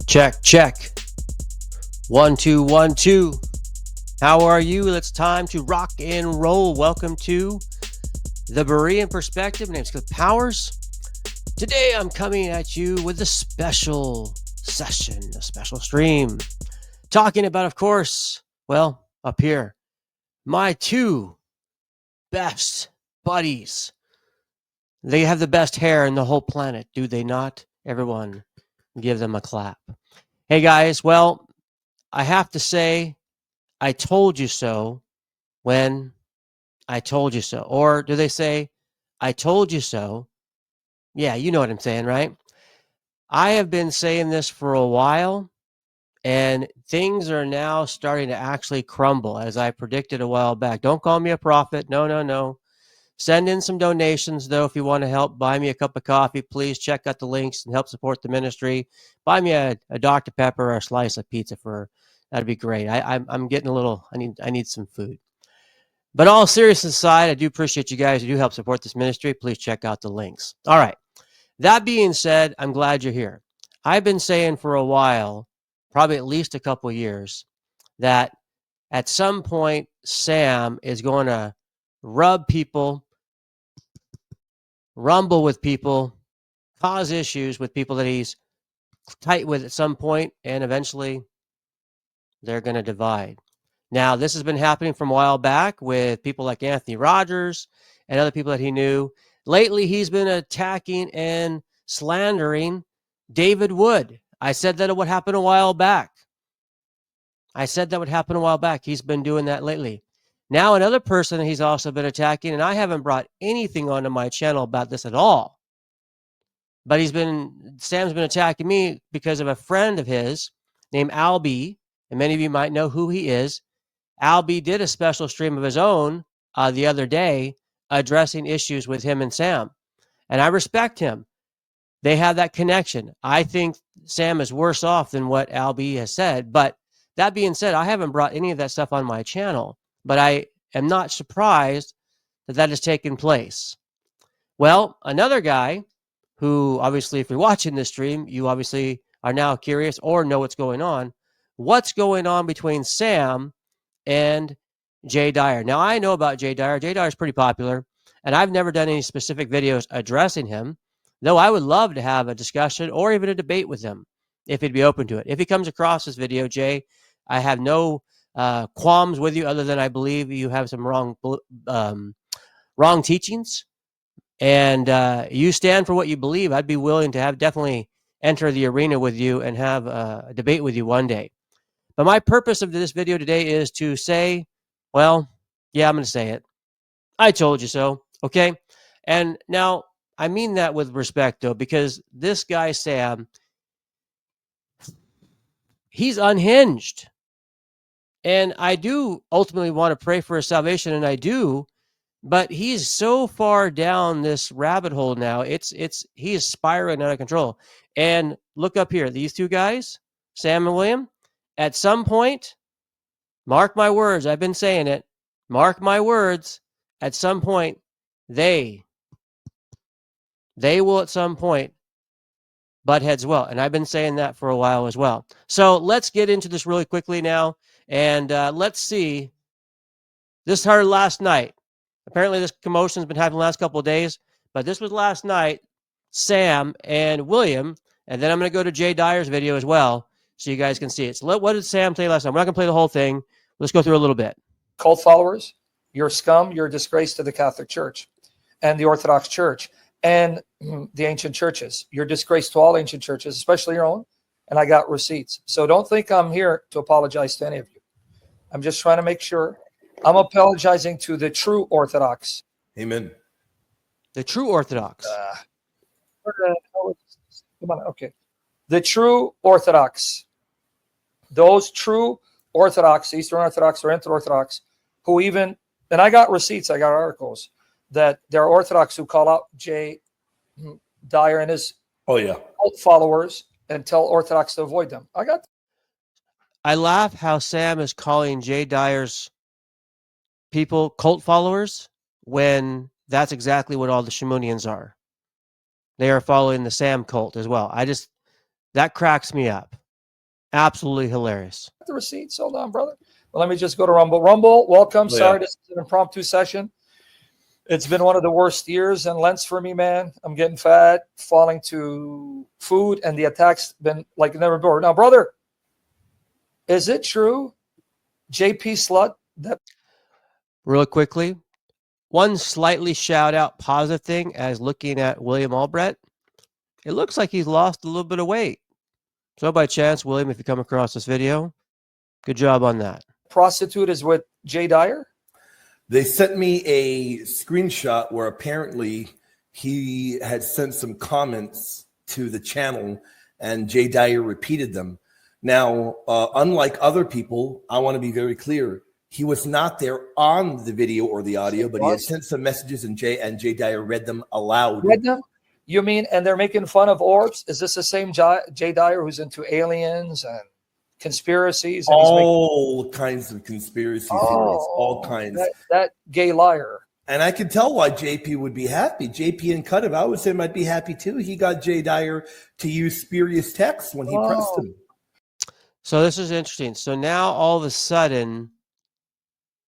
Check, check. 1 2 1 2. How are you? It's time to rock and roll. Welcome to the Berean Perspective. My name's Cliff Powers. Today I'm coming at you with a special session, a special stream, talking about, of course, well, up here, my two best buddies. They have the best hair in the whole planet, do they not? Everyone, give them a clap. Hey guys, well, I have to say, I told you so when I told you so. Or do they say, I told you so? Yeah, you know what I'm saying, right? I have been saying this for a while, and things are now starting to actually crumble, as I predicted a while back. Don't call me a prophet. No. Send in some donations, though, if you want to help buy me a cup of coffee. Please check out the links and help support the ministry. Buy me a Dr. Pepper or a slice of pizza that'd be great. I'm getting a little, I need some food. But all seriousness aside, I do appreciate you guys who do help support this ministry. Please check out the links. All right. That being said, I'm glad you're here. I've been saying for a while, probably at least a couple years, that at some point, Sam is going to rub people, rumble with people, cause issues with people that he's tight with at some point, and eventually they're going to divide. Now, this has been happening from a while back with people like Anthony Rogers and other people that he knew. Lately, he's been attacking and slandering David Wood. I said that it would happen a while back. He's been doing that lately. Now, another person he's also been attacking, and I haven't brought anything onto my channel about this at all, but Sam's been attacking me because of a friend of his named Albee, and many of you might know who he is. Albee did a special stream of his own the other day addressing issues with him and Sam, and I respect him. They have that connection. I think Sam is worse off than what Albee has said, but that being said, I haven't brought any of that stuff on my channel, but I am not surprised that has taken place. Well, another guy who, obviously, if you're watching this stream, you obviously are now curious or know what's going on. What's going on between Sam and Jay Dyer? Now, I know about Jay Dyer. Jay Dyer is pretty popular, and I've never done any specific videos addressing him, though I would love to have a discussion or even a debate with him if he'd be open to it. If he comes across this video, Jay, I have no qualms with you other than I believe you have some wrong teachings, and you stand for what you believe. I'd be willing to definitely enter the arena with you and have a debate with you one day. But my purpose of this video today is to say, well, yeah, I'm going to say it. I told you so, okay? And now, I mean that with respect, though, because this guy, Sam, he's unhinged. And I do ultimately want to pray for his salvation, and I do, but he's so far down this rabbit hole now. He is spiraling out of control. And look up here, these two guys, Sam and William, at some point, mark my words, I've been saying it, mark my words, at some point, they will at some point butt heads well. And I've been saying that for a while as well. So let's get into this really quickly now. And let's see. This started last night. Apparently, this commotion has been happening the last couple of days. But this was last night, Sam and William. And then I'm going to go to Jay Dyer's video as well so you guys can see it. So what did Sam say last night? We're not going to play the whole thing. Let's go through a little bit. Cult followers, you're scum. You're a disgrace to the Catholic Church and the Orthodox Church and the ancient churches. You're a disgrace to all ancient churches, especially your own. And I got receipts. So don't think I'm here to apologize to any of you. I'm just trying to make sure I'm apologizing to the true Orthodox. Amen. The true Orthodox. Come on, okay. The true Orthodox. Those true Orthodox, Eastern Orthodox or Orthodox, who even, and I got receipts, I got articles, that there are Orthodox who call out Jay Dyer and his cult followers and tell Orthodox to avoid them. I laugh how Sam is calling Jay Dyer's people cult followers when that's exactly what all the Shamounians are. They are following the Sam cult as well. That cracks me up. Absolutely hilarious. The receipts. Hold on, brother. Well, let me just go to Rumble. Rumble, welcome. Oh, yeah. Sorry, this is an impromptu session. It's been one of the worst years and Lents for me, man. I'm getting fat, falling to food, and the attack's been like never before. Now, brother, is it true, JP Slut, that Real quickly, one slightly shout out positive thing as looking at William Albrecht, it looks like he's lost a little bit of weight. So by chance, William, if you come across this video, good job on that. prostitute is with Jay Dyer? They sent me a screenshot where apparently he had sent some comments to the channel and Jay Dyer repeated them. Now, unlike other people, I want to be very clear. He was not there on the video or the audio, but he had sent some messages and Jay Dyer read them aloud. Read them? You mean, and they're making fun of orbs? Is this the same Jay Dyer who's into aliens and conspiracies? And all kinds of conspiracy theories, all kinds. That gay liar. And I can tell why JP would be happy. JP and Cut, if I was him, I'd be happy too. He got Jay Dyer to use spurious text when he pressed him. So this is interesting. So now all of a sudden,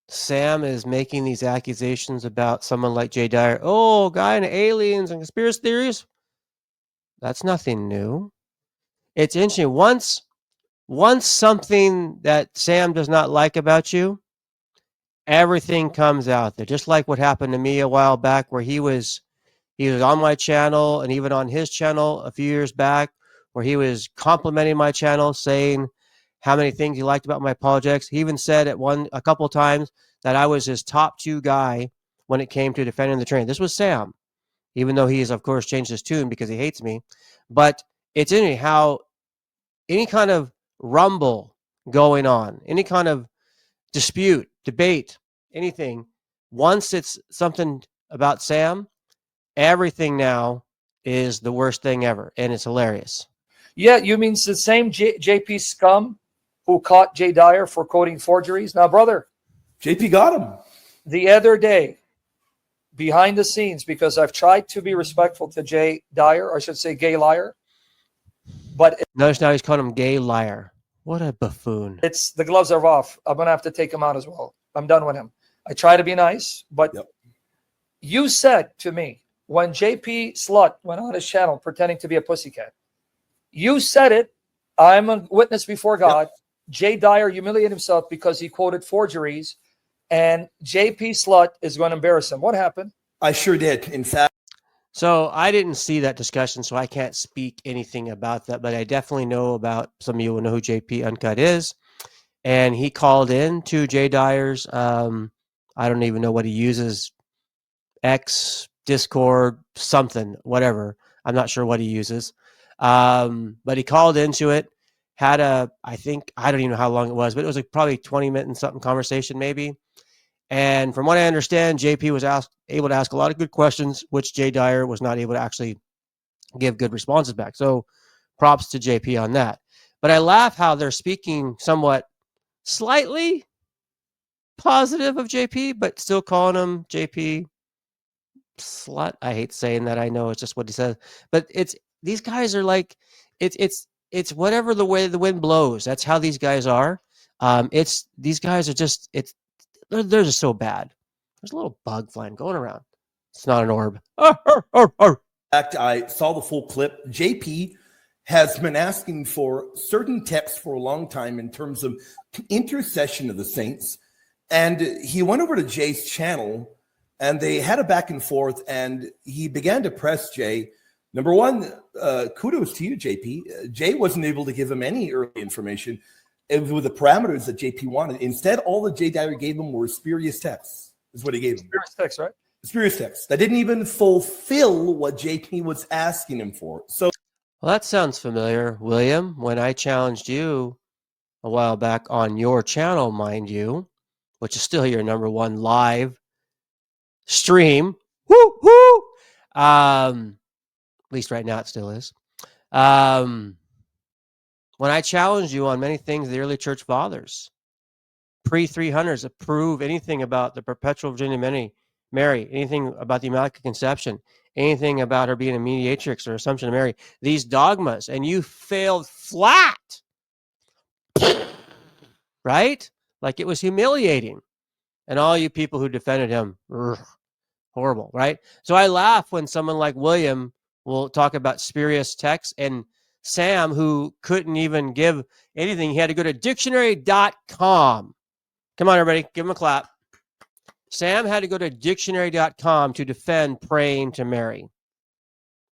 Sam is making these accusations about someone like Jay Dyer. Oh, guy into aliens and conspiracy theories. That's nothing new. It's interesting. Once something that Sam does not like about you, everything comes out there. Just like what happened to me a while back, where he was on my channel and even on his channel a few years back, where he was complimenting my channel, saying how many things he liked about my apologetics. He even said a couple of times that I was his top 2 guy when it came to defending the Trinity. This was Sam, even though he has, of course, changed his tune because he hates me. But it's interesting how any kind of rumble going on, any kind of dispute, debate, anything, once it's something about Sam, everything now is the worst thing ever, and it's hilarious. Yeah, you mean it's the same JP scum who caught Jay Dyer for quoting forgeries? Now, brother, JP got him the other day, behind the scenes, because I've tried to be respectful to Jay Dyer, or I should say gay liar. But notice now he's calling him gay liar. What a buffoon. It's the gloves are off. I'm going to have to take him out as well. I'm done with him. I try to be nice, but you said to me when JP Slut went on his channel pretending to be a pussycat, you said it. I'm a witness before God. Jay Dyer humiliated himself because he quoted forgeries, and JP Slut is going to embarrass him. What happened? I sure did. In fact, so I didn't see that discussion, so I can't speak anything about that, but I definitely know about, some of you will know who JP Uncut is, and he called in to Jay Dyer's, I don't even know what he uses, X, Discord, something, whatever. I'm not sure what he uses. But he called into it, had I don't even know how long it was, but it was like probably 20-minute and something conversation maybe. And from what I understand, JP was able to ask a lot of good questions, which Jay Dyer was not able to actually give good responses back. So props to JP on that. But I laugh how they're speaking somewhat slightly positive of JP, but still calling him JP Slut. I hate saying that. I know it's just what he says, but these guys are like, it's whatever the way the wind blows. That's how these guys are. These guys are just, they're just so bad. There's a little bug flying going around. It's not an orb. In fact, I saw the full clip. JP has been asking for certain texts for a long time in terms of intercession of the saints. And he went over to Jay's channel and they had a back and forth, and he began to press Jay. Number one, kudos to you, JP. Jay wasn't able to give him any early information with the parameters that JP wanted. Instead, all that Jay Dyer gave him were spurious texts, is what he gave him. Spurious texts, right? Spurious texts that didn't even fulfill what JP was asking him for. So, well, that sounds familiar, William. When I challenged you a while back on your channel, mind you, which is still your number one live stream. Woo, woo! At least right now it still is. When I challenged you on many things, the early church fathers, pre-300s, approve anything about the perpetual Virgin Mary, anything about the Immaculate Conception, anything about her being a mediatrix or Assumption of Mary, these dogmas, and you failed flat right? Like it was humiliating. And all you people who defended him, horrible, right? So I laugh when someone like William will talk about spurious texts, and Sam, who couldn't even give anything, he had to go to dictionary.com. Come on, everybody, give him a clap. Sam had to go to dictionary.com to defend praying to Mary.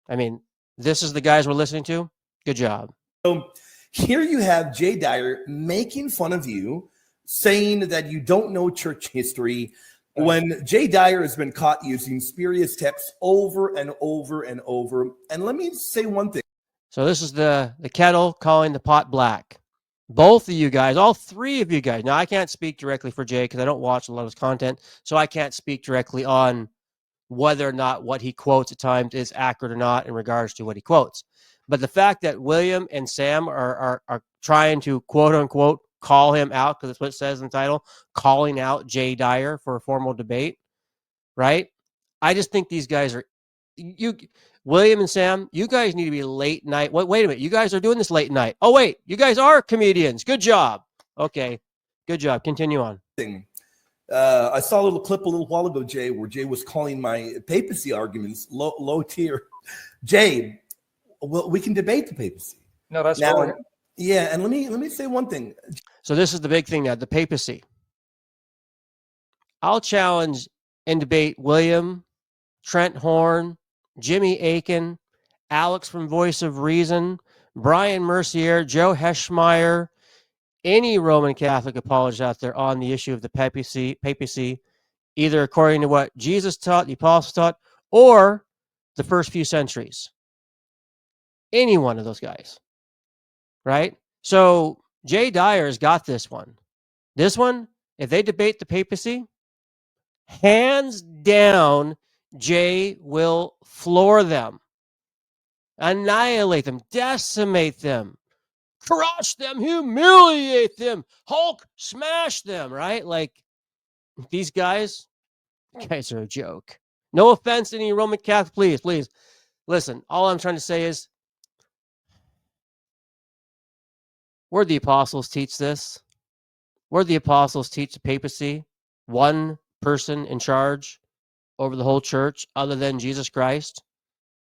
I mean, this is the guys we're listening to. Good job. So here you have Jay Dyer making fun of you, saying that you don't know church history, when Jay Dyer has been caught using spurious texts over and over and over. And let me say one thing. So this is the kettle calling the pot black. Both of you guys, all three of you guys. Now, I can't speak directly for Jay because I don't watch a lot of his content, so I can't speak directly on whether or not what he quotes at times is accurate or not in regards to what he quotes. But the fact that William and Sam are trying to, quote unquote, call him out, because that's what it says in the title, calling out Jay Dyer for a formal debate, right? I just think these guys are, William and Sam, you guys need to be late night. Wait a minute. You guys are doing this late night. Oh, wait, you guys are comedians. Good job. Okay, good job. Continue on. I saw a little clip a little while ago, Jay, where Jay was calling my papacy arguments low tier. Jay, well, we can debate the papacy. No, that's now. wrong. Yeah, and let me say one thing. So this is the big thing now, the papacy. I'll challenge and debate William, Trent Horn, Jimmy Aiken, Alex from Voice of Reason, Brian Mercier, Joe Heschmeyer, any Roman Catholic apologist out there on the issue of the papacy, either according to what Jesus taught, the apostles taught, or the first few centuries. Any one of those guys, right? So Jay Dyer's got this one. This one, if they debate the papacy, hands down, Jay will floor them, annihilate them, decimate them, crush them, humiliate them, Hulk smash them, right? Like, these guys are a joke. No offense to any Roman Catholic, please. Listen, all I'm trying to say is, where'd the apostles teach this? Where'd the apostles teach the papacy? One person in charge over the whole church other than Jesus Christ?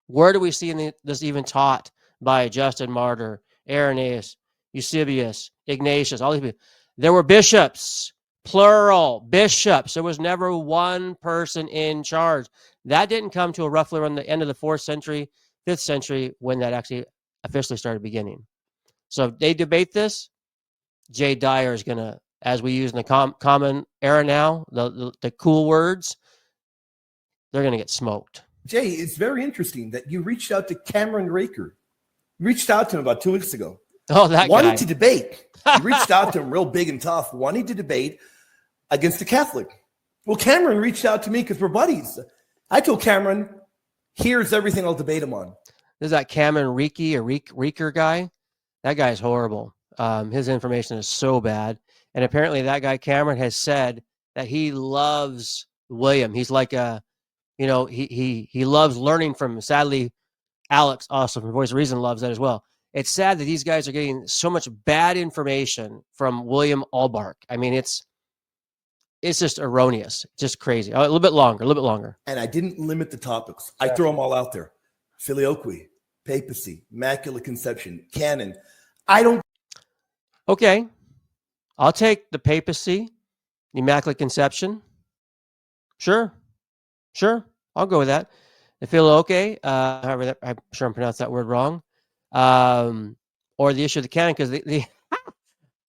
Where do we see this even taught by Justin Martyr, Irenaeus, Eusebius, Ignatius, all these people? There were bishops, plural, bishops. There was never one person in charge. That didn't come to roughly around the end of the 4th century, 5th century, when that actually officially started beginning. So if they debate this, Jay Dyer is going to, as we use in the common era now, the cool words, they're going to get smoked. Jay, it's very interesting that you reached out to Cameron Raker. You reached out to him about 2 weeks ago. Oh, that wanting guy. to debate. You reached out to him real big and tough, wanting to debate against a Catholic. Well, Cameron reached out to me because we're buddies. I told Cameron, here's everything I'll debate him on. There's that Cameron Reeker guy. That guy's horrible. His information is so bad. And apparently that guy Cameron has said that he loves William. He's like he loves learning from him. Sadly, Alex, also from Voice of Reason, loves that as well. It's sad that these guys are getting so much bad information from William Albrecht. I mean, it's just erroneous, just crazy. A little bit longer. And I didn't limit the topics. I throw them all out there. Filioque, papacy, immaculate conception, canon. I don't. Okay. I'll take the papacy, the immaculate conception. Sure. I'll go with that. The filioque, however, I'm sure I'm pronouncing that word wrong. Or the issue of the canon, because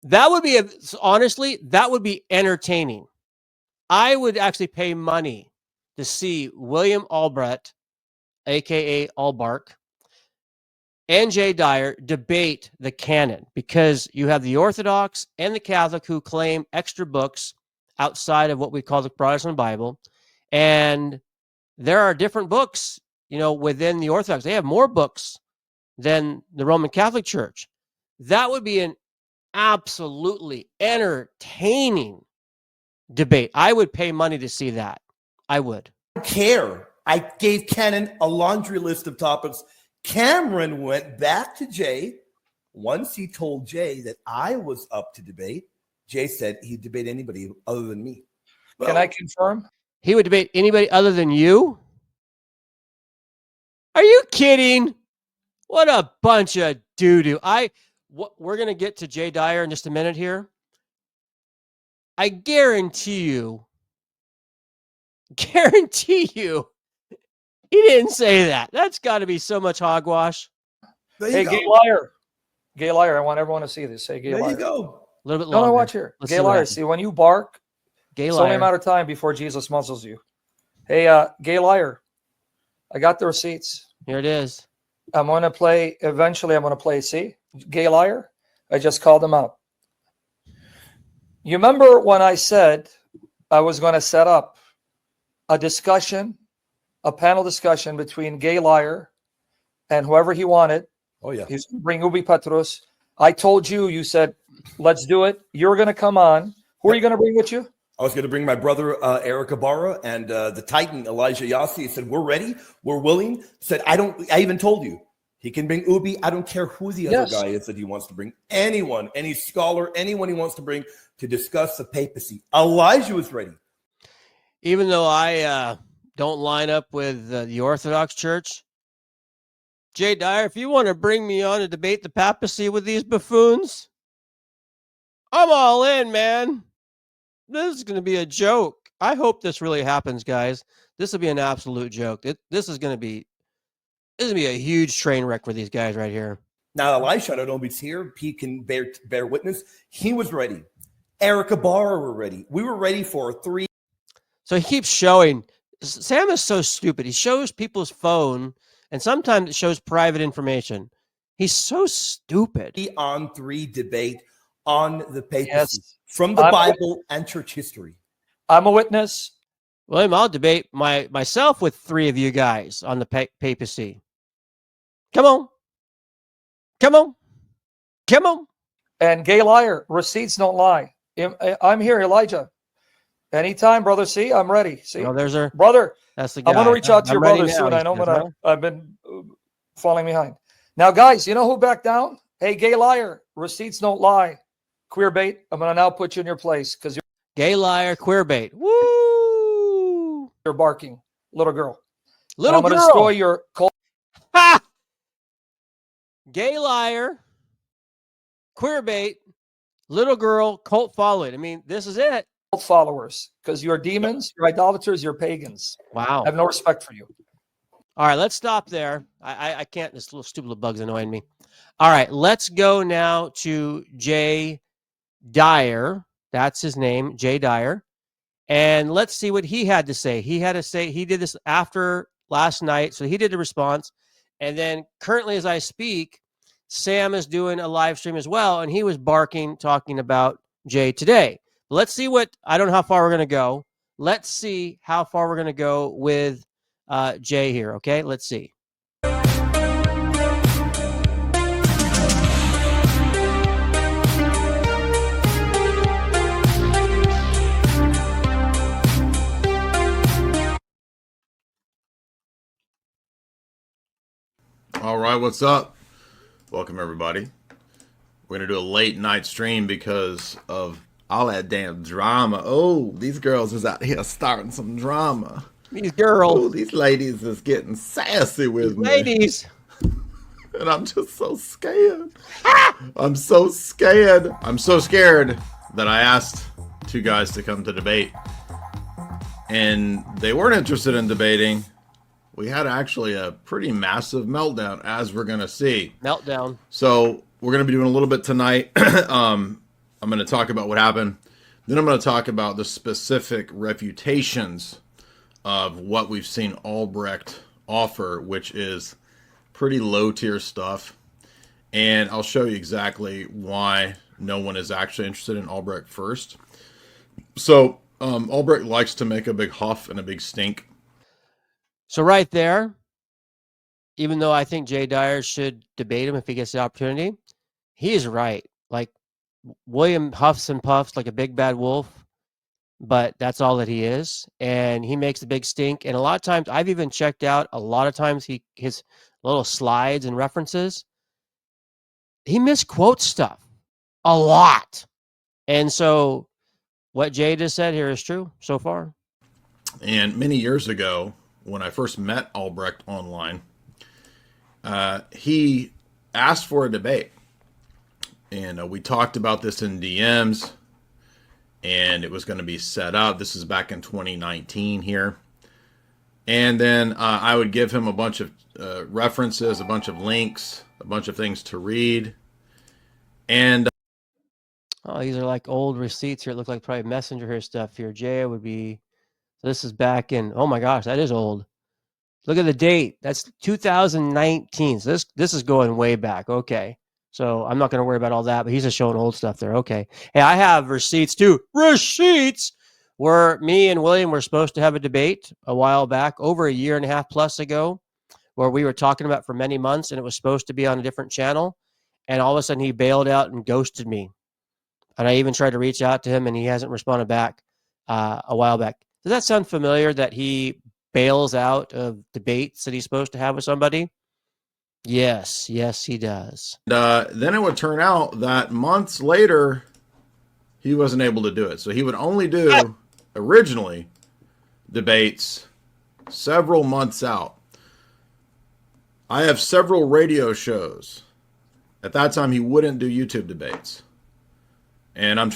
that would be, honestly, that would be entertaining. I would actually pay money to see William Albrecht, aka Albrecht, and Jay Dyer debate the canon, because you have the Orthodox and the Catholic who claim extra books outside of what we call the Protestant Bible, and there are different books, within the Orthodox. They have more books than the Roman Catholic Church. That would be an absolutely entertaining debate. I would pay money to see that. I would. I don't care. I gave Canon a laundry list of topics. Cameron went back to Jay Once he told Jay that I was up to debate, Jay said he'd debate anybody other than me. Well, Can I confirm? He would debate anybody other than you? Are you kidding? What a bunch of doo-doo. We're going to get to Jay Dyer in just a minute here. I guarantee you, he didn't say that. That's got to be so much hogwash. Hey, gay liar. Gay liar. I want everyone to see this. Hey, gay liar. There you go. A little bit longer. No, watch here. Gay liar. See, when you bark, it's only a matter of time before Jesus muzzles you. Hey, gay liar. I got the receipts. Here it is. I'm going to play. Eventually, I'm going to play. See, gay liar. I just called him out. You remember when I said I was going to set up a discussion, a panel discussion between gay liar and whoever he wanted? Oh, yeah. He's bring Ubi Petrus. I told you, you said, let's do it. You're going to come on. Who are you going to bring with you? I was going to bring my brother, Eric Ibarra, and the Titan, Elijah Yassi. He said, we're ready. We're willing. Said, I even told you, he can bring Ubi. I don't care who the other guy is that he wants to bring. Anyone, any scholar, anyone he wants to bring to discuss the papacy. Elijah was ready. Even though I don't line up with the Orthodox Church, Jay Dyer, if you want to bring me on to debate the papacy with these buffoons, I'm all in, man. This is going to be a joke. I hope this really happens, guys. This will be an absolute joke. This is going to be a huge train wreck for these guys right here. Now, Elisha, I don't know if he's here. He can bear witness. He was ready. Eric Ibarra were ready. We were ready for 3. So he keeps showing. Sam is so stupid. He shows people's phone, and sometimes it shows private information. He's so stupid. 3-on-3 debate on the papacy. Yes. From the Bible and church history. I'm a witness. William, I'll debate myself with 3 of you guys on the papacy. Come on. Come on. Come on. And gay liar, receipts don't lie. I'm here, Elijah. Anytime, brother. See, I'm ready. See, there's her brother. That's the guy. I'm going to reach out to your brother now, soon. I know, I've been falling behind. Now, guys, you know who backed down? Hey, gay liar, receipts don't lie. Queer bait. I'm going to now put you in your place because you're gay liar, queer bait. Woo! You're barking, little girl. Little girl. I'm going to destroy your cult. Ha! Gay liar, queer bait, little girl, cult following. I mean, this is it. Cult followers, because you're demons, you're idolaters, you're pagans. Wow. I have no respect for you. All right, let's stop there. I can't. This little stupid little bug's annoying me. All right, let's go now to Jay Dyer. That's his name, Jay Dyer. And let's see what he had to say. He did this after last night, so he did a response. And then currently as I speak, Sam is doing a live stream as well, and he was barking, talking about Jay today. Let's see I don't know how far we're going to go. Let's see how far we're going to go with Jay here, okay? Let's see. All right, what's up? Welcome, everybody. We're going to do a late night stream because of all that damn drama. Oh, these girls is out here starting some drama. These girls. Oh, these ladies is getting sassy with me. Ladies. And I'm just so scared. I'm so scared. I'm so scared that I asked 2 guys to come to debate. And they weren't interested in debating. We had actually a pretty massive meltdown, as we're going to see. Meltdown. So we're going to be doing a little bit tonight. I'm going to talk about what happened. Then I'm going to talk about the specific refutations of what we've seen Albrecht offer, which is pretty low-tier stuff. And I'll show you exactly why no one is actually interested in Albrecht first. So Albrecht likes to make a big huff and a big stink. So right there, even though I think Jay Dyer should debate him if he gets the opportunity, he is right. Like, William huffs and puffs like a big bad wolf, but that's all that he is. And he makes a big stink. And a lot of times, I've even checked out, a lot of times his little slides and references, he misquotes stuff a lot. And so what Jay just said here is true so far. And many years ago, when I first met Albrecht online, he asked for a debate. And we talked about this in DMs, and it was going to be set up. This is back in 2019 here. And then I would give him a bunch of references, a bunch of links, a bunch of things to read. And oh, these are like old receipts here. It looked like probably messenger here stuff here. Jay would be, so this is back in, oh my gosh, that is old. Look at the date. That's 2019. So this is going way back. Okay. So I'm not going to worry about all that, but he's just showing old stuff there. Okay. Hey, I have receipts too. Receipts where me and William were supposed to have a debate a while back, over a year and a half plus ago, where we were talking about for many months, and it was supposed to be on a different channel. And all of a sudden he bailed out and ghosted me. And I even tried to reach out to him, and he hasn't responded back a while back. Does that sound familiar, that he bails out of debates that he's supposed to have with somebody? Yes, he does. Then it would turn out that months later, he wasn't able to do it. So he would only do, originally, debates several months out. I have several radio shows. At that time, he wouldn't do YouTube debates. And I'm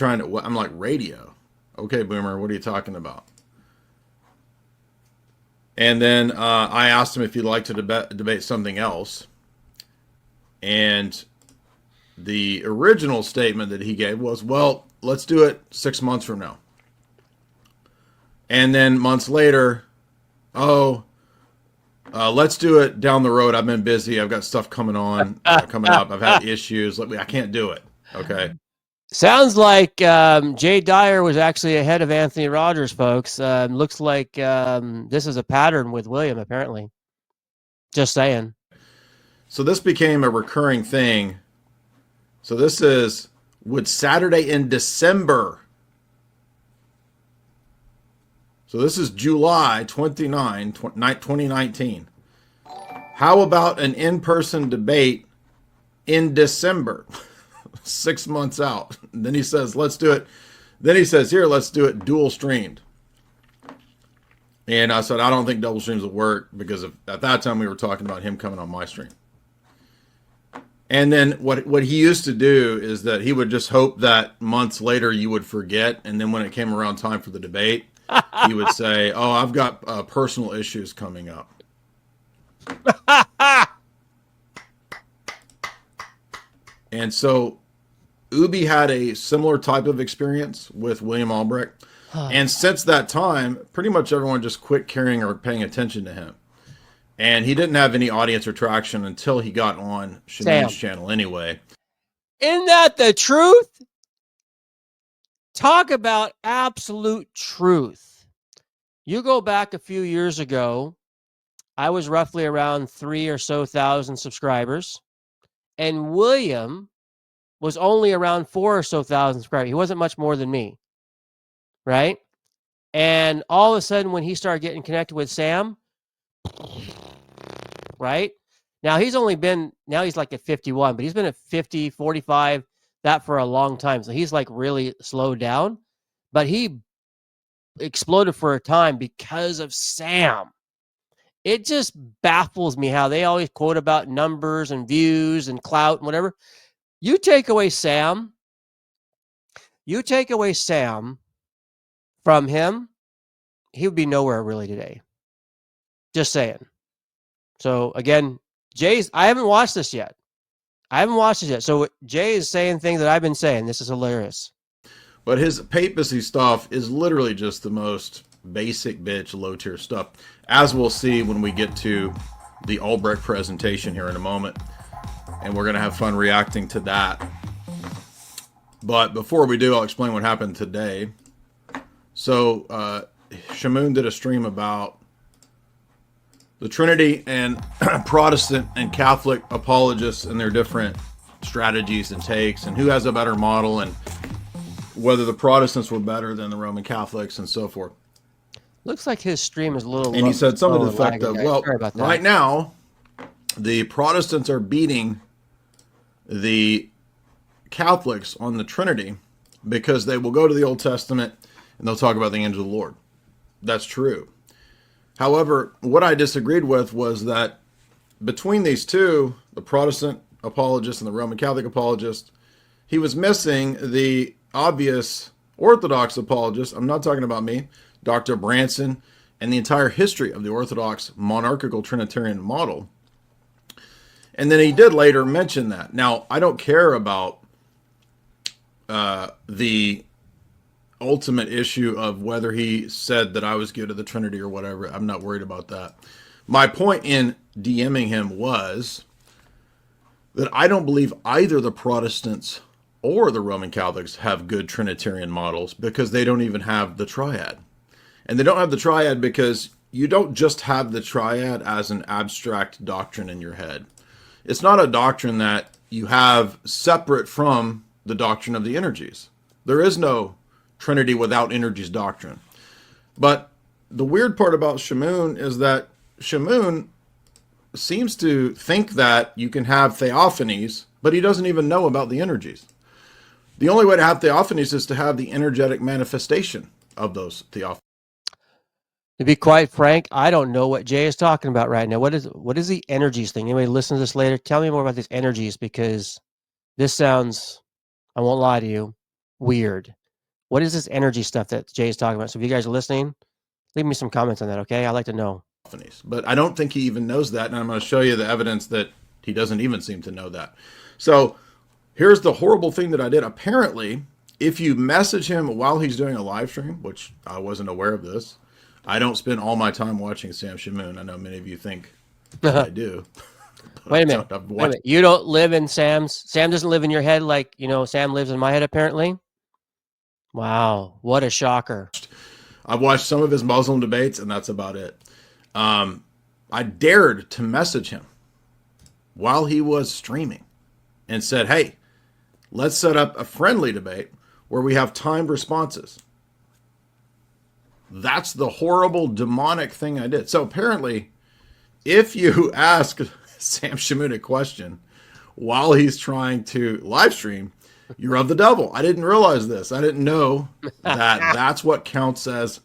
like, radio? Okay, Boomer, what are you talking about? And then I asked him if he'd like to debate something else. And the original statement that he gave was, well, let's do it 6 months from now. And then months later, let's do it down the road. I've been busy. I've got stuff coming up. I've had issues. I can't do it. Okay. Sounds like Jay Dyer was actually ahead of Anthony Rogers, folks. Looks like this is a pattern with William, apparently. Just saying. So this became a recurring thing. So this is Saturday in December. So this is July 29, 2019. How about an in-person debate in December? 6 months out. And then he says, let's do it. Then he says, here, let's do it dual streamed. And I said, I don't think double streams will work, because at that time we were talking about him coming on my stream. And then what he used to do is that he would just hope that months later you would forget. And then when it came around time for the debate, he would say, oh, I've got personal issues coming up. And so Ubi had a similar type of experience with William Albrecht. And since that time, pretty much everyone just quit caring or paying attention to him. And he didn't have any audience or traction until he got on Shamoun's channel anyway. Isn't that the truth? Talk about absolute truth. You go back a few years ago, I was roughly around 3,000 or so subscribers. And William was only around 4,000 or so subscribers. He wasn't much more than me. Right? And all of a sudden, when he started getting connected with Sam, right? Now he's like at 51, but he's been at 50, 45, that for a long time. So he's like really slowed down, but he exploded for a time because of Sam. It just baffles me how they always quote about numbers and views and clout and whatever. You take away Sam from him, he would be nowhere really today. Just saying. So again, I haven't watched this yet. So Jay is saying things that I've been saying. This is hilarious. But his papacy stuff is literally just the most basic bitch, low tier stuff, as we'll see when we get to the Albrecht presentation here in a moment. And we're going to have fun reacting to that. But before we do, I'll explain what happened today. So Shamoun did a stream about the Trinity and Protestant and Catholic apologists and their different strategies and takes, and who has a better model, and whether the Protestants were better than the Roman Catholics and so forth. Looks like his stream is a little. And he said something to the effect of, well, right now, the Protestants are beating the Catholics on the Trinity because they will go to the Old Testament and they'll talk about the angel of the Lord. That's true. However, what I disagreed with was that between these two, the Protestant apologist and the Roman Catholic apologist, he was missing the obvious Orthodox apologist. I'm not talking about me, Dr. Branson, and the entire history of the Orthodox monarchical Trinitarian model. And then he did later mention that. Now, I don't care about the ultimate issue of whether he said that I was good at the Trinity or whatever. I'm not worried about that. My point in DMing him was that I don't believe either the Protestants or the Roman Catholics have good Trinitarian models because they don't even have the triad. And they don't have the triad because you don't just have the triad as an abstract doctrine in your head. It's not a doctrine that you have separate from the doctrine of the energies. There is no Trinity without energies doctrine. But the weird part about Shamoun is that Shamoun seems to think that you can have theophanies, but he doesn't even know about the energies. The only way to have theophanies is to have the energetic manifestation of those theophanies. To be quite frank, I don't know what Jay is talking about right now. What is the energies thing? Anybody listen to this later? Tell me more about these energies because this sounds, I won't lie to you, weird. What is this energy stuff that Jay is talking about? So if you guys are listening, leave me some comments on that, okay? I'd like to know. But I don't think he even knows that, and I'm going to show you the evidence that he doesn't even seem to know that. So here's the horrible thing that I did. Apparently, if you message him while he's doing a live stream, which I wasn't aware of this, I don't spend all my time watching Sam Shamoun. I know many of you think I do. Wait a minute. You don't live in Sam doesn't live in your head like, Sam lives in my head apparently? Wow, what a shocker. I've watched some of his Muslim debates, and that's about it. I dared to message him while he was streaming and said, hey, let's set up a friendly debate where we have timed responses. That's the horrible demonic thing I did. So apparently, if you ask Sam Shamoun a question while he's trying to live stream, you're of the devil. I didn't realize this. I didn't know that that's what counts as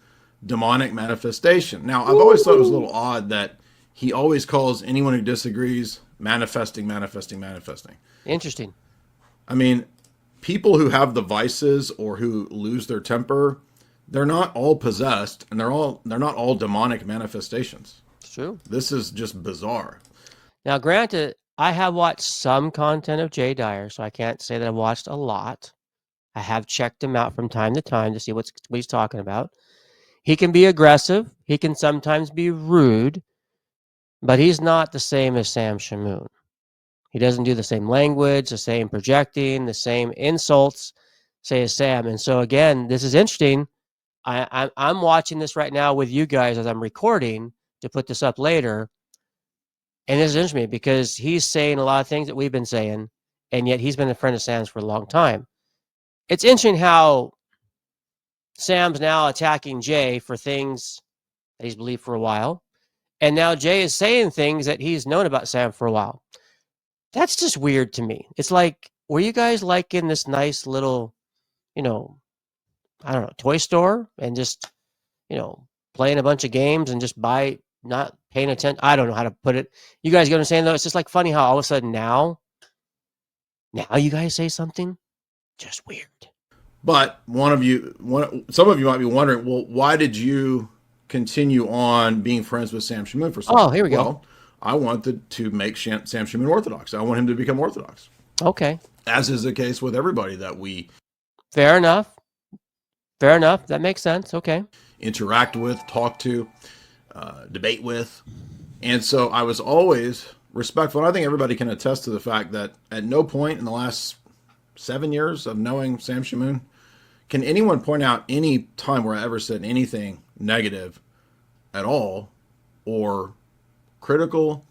demonic manifestation. Now, I've always thought it was a little odd that he always calls anyone who disagrees manifesting. Interesting. I mean, people who have the vices or who lose their temper, they're not all possessed, and they're not all demonic manifestations. It's true. This is just bizarre. Now, granted, I have watched some content of Jay Dyer, so I can't say that I've watched a lot. I have checked him out from time to time to see what he's talking about. He can be aggressive. He can sometimes be rude, but he's not the same as Sam Shamoun. He doesn't do the same language, the same projecting, the same insults, say as Sam. And so again, this is interesting. I'm watching this right now with you guys as I'm recording to put this up later. And this is interesting to me because he's saying a lot of things that we've been saying, and yet he's been a friend of Sam's for a long time. It's interesting how Sam's now attacking Jay for things that he's believed for a while. And now Jay is saying things that he's known about Sam for a while. That's just weird to me. It's like, were you guys like in this nice little, I don't know, toy store and just, playing a bunch of games and just not paying attention? I don't know how to put it. You guys get what I'm saying, though? It's just like funny how all of a sudden now you guys say something just weird. But some of you might be wondering, well, why did you continue on being friends with Sam Shamoun for so long? Oh, here we go. Well, I wanted to make Sam Shamoun Orthodox. I want him to become Orthodox. Okay. As is the case with everybody that we Fair enough. That makes sense. Okay. Interact with, talk to, debate with. And so I was always respectful. And I think everybody can attest to the fact that at no point in the last 7 years of knowing Sam Shamoun can anyone point out any time where I ever said anything negative at all or critical.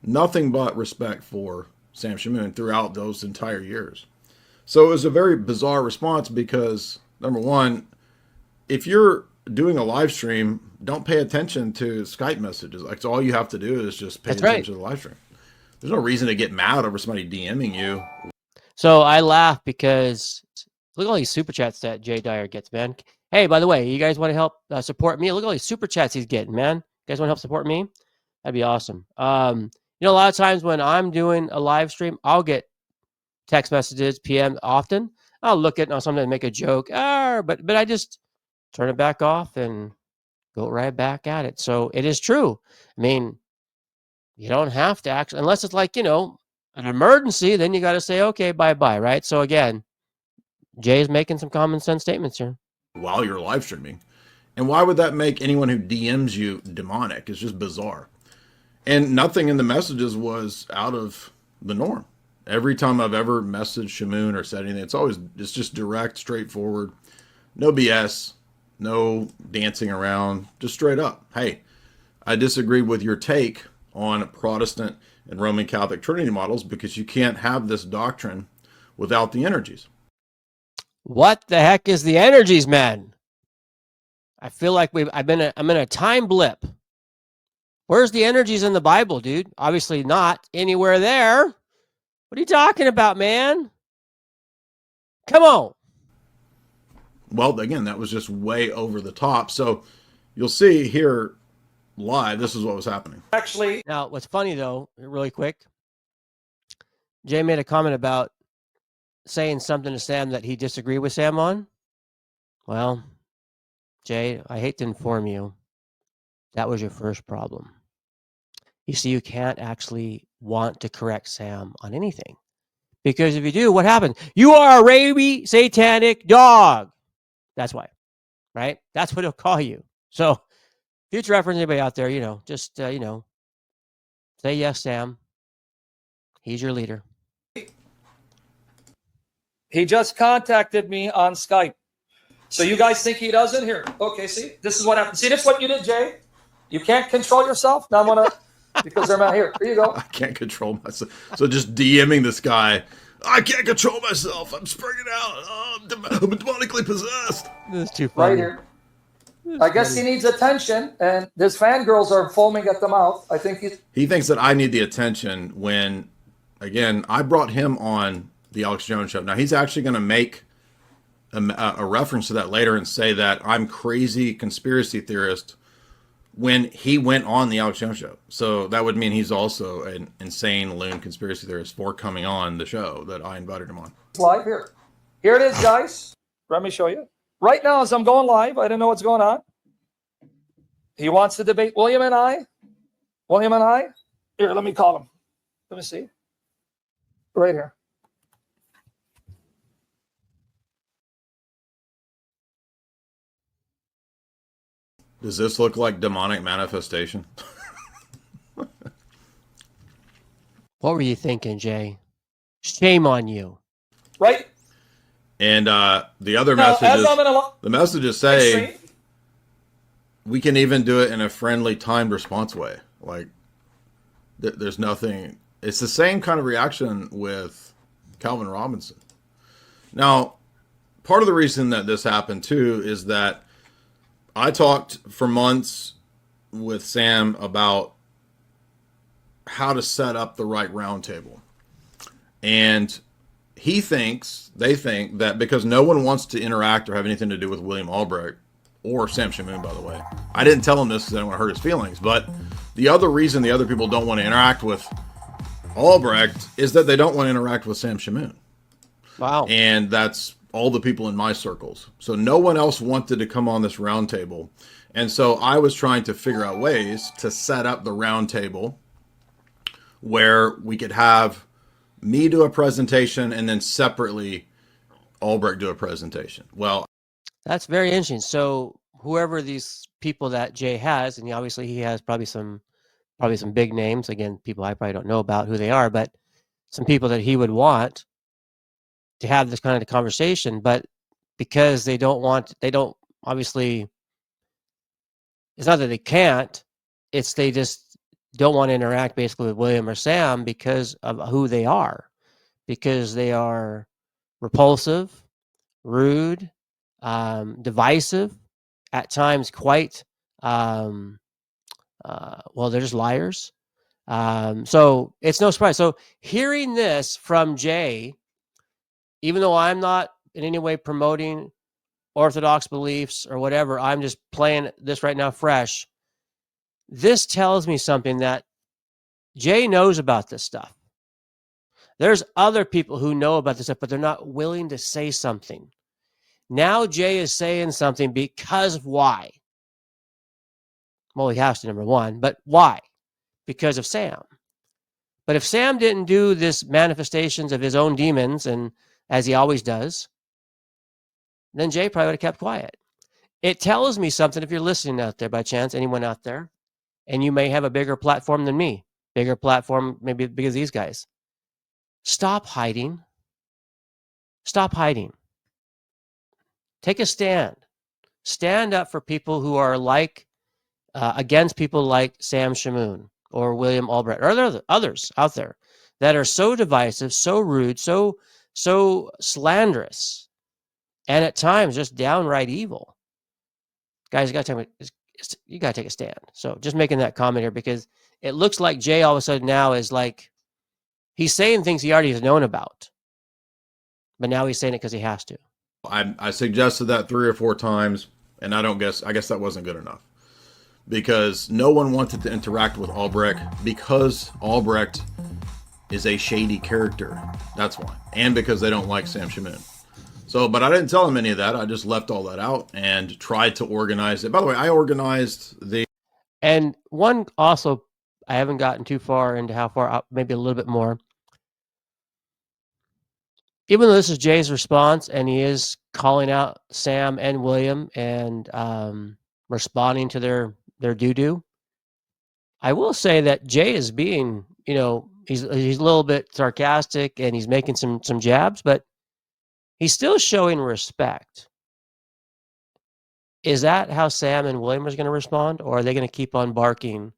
Nothing but respect for Sam Shamoun throughout those entire years. So it was a very bizarre response because, number one, if you're doing a live stream, don't pay attention to Skype messages. Like, so all you have to do is just pay attention to the live stream. There's no reason to get mad over somebody DMing you. So I laugh because look at all these super chats that Jay Dyer gets, man. Hey, by the way, you guys want to help support me? Look at all these super chats he's getting, man. You guys want to help support me? That'd be awesome. A lot of times when I'm doing a live stream, I'll get text messages, PM often. I'll look at it and I'll sometimes make a joke, but I just turn it back off and go right back at it. So it is true. I mean, you don't have to actually, unless it's like, an emergency, then you got to say, okay, bye-bye, right? So again, Jay's making some common sense statements here. While you're live streaming. And why would that make anyone who DMs you demonic? It's just bizarre. And nothing in the messages was out of the norm. Every time I've ever messaged Shamoun or said anything, it's just direct, straightforward, no BS, no dancing around, just straight up. Hey, I disagree with your take on Protestant and Roman Catholic Trinity models because you can't have this doctrine without the energies. What the heck is the energies, man? I feel like I'm in a time blip. Where's the energies in the Bible, dude? Obviously not anywhere there. What are you talking about, man? Come on. Well, again, that was just way over the top. So you'll see here live, this is what was happening. Actually, now, what's funny, though, really quick, Jay made a comment about saying something to Sam that he disagreed with Sam on. Well, Jay, I hate to inform you, that was your first problem. You see, you can't actually want to correct Sam on anything. Because if you do, what happens? You are a rabid satanic dog. That's why, right? That's what he'll call you. So, future reference, anybody out there, just, say yes, Sam. He's your leader. he just contacted me on Skype. So you guys think he doesn't? Here. Okay, see? This is what happened. See, this is what you did, Jay? You can't control yourself? Now I'm going to, because they're not here. Here you go. I can't control myself. So just DMing this guy, I can't control myself. I'm springing out. I'm demonically possessed. This is too funny. Right here. I guess he needs attention, and his fangirls are foaming at the mouth. I think he thinks that I need the attention when, again, I brought him on the Alex Jones show. Now, he's actually going to make a reference to that later and say that I'm crazy conspiracy theorist when he went on the Alex Jones show. So that would mean he's also an insane loon conspiracy theorist for coming on the show that I invited him on. live here. Here it is, guys. Let me show you. Right now, as I'm going live, I don't know what's going on. He wants to debate William and I. Here, let me call him. Let me see. Right here. Does this look like demonic manifestation? What were you thinking, Jay? Shame on you. Right? And the other Now, messages say we can even do it in a friendly, timed response way. Like, there's nothing. It's the same kind of reaction with Calvin Robinson. Now, part of the reason that this happened too is that I talked for months with Sam about how to set up the right roundtable. And they think that because no one wants to interact or have anything to do with William Albrecht or Sam Shamoun, by the way. I didn't tell him this because I didn't want to hurt his feelings. But the other reason the other people don't want to interact with Albrecht is that they don't want to interact with Sam Shamoun. Wow. And that's all the people in my circles. So no one else wanted to come on this roundtable. And so I was trying to figure out ways to set up the roundtable where we could have me do a presentation and then separately Albrecht do a presentation. Well, that's very interesting. So whoever these people that Jay has, and obviously he has probably some big names, again, people I probably don't know about who they are, but some people that he would want to have this kind of conversation, but because they don't obviously, it's not that they can't, it's they just don't want to interact basically with William or Sam because of who they are, because they are repulsive, rude, divisive, at times quite, they're just liars. So it's no surprise. So hearing this from Jay, even though I'm not in any way promoting Orthodox beliefs or whatever, I'm just playing this right now fresh. This tells me something that Jay knows about this stuff. There's other people who know about this stuff, but they're not willing to say something. Now Jay is saying something because why? Well, he has to, number one, but why? Because of Sam. But if Sam didn't do this manifestations of his own demons, and as he always does, then Jay probably would have kept quiet. It tells me something if you're listening out there by chance, anyone out there, and you may have a bigger platform than me, bigger platform maybe because these guys. Stop hiding. Stop hiding. Take a stand. Stand up for people who are like, against people like Sam Shamoun or William Albrecht, or there are others out there that are so divisive, so rude, so slanderous, and at times just downright evil. Guys, you got to take a stand. So just making that comment here because it looks like Jay all of a sudden now is like he's saying things he already has known about, but now he's saying it because he has to. I suggested that 3 or 4 times, and I guess that wasn't good enough. Because no one wanted to interact with Albrecht because Albrecht is a shady character. That's why. And because they don't like Sam Shamoun. So, but I didn't tell him any of that. I just left all that out and tried to organize it. By the way, I organized the... And one also, I haven't gotten too far into how far up, maybe a little bit more. Even though this is Jay's response and he is calling out Sam and William and responding to their doo-doo, I will say that Jay is being, he's a little bit sarcastic and he's making some jabs, but he's still showing respect. Is that how Sam and William is going to respond, or are they going to keep on barking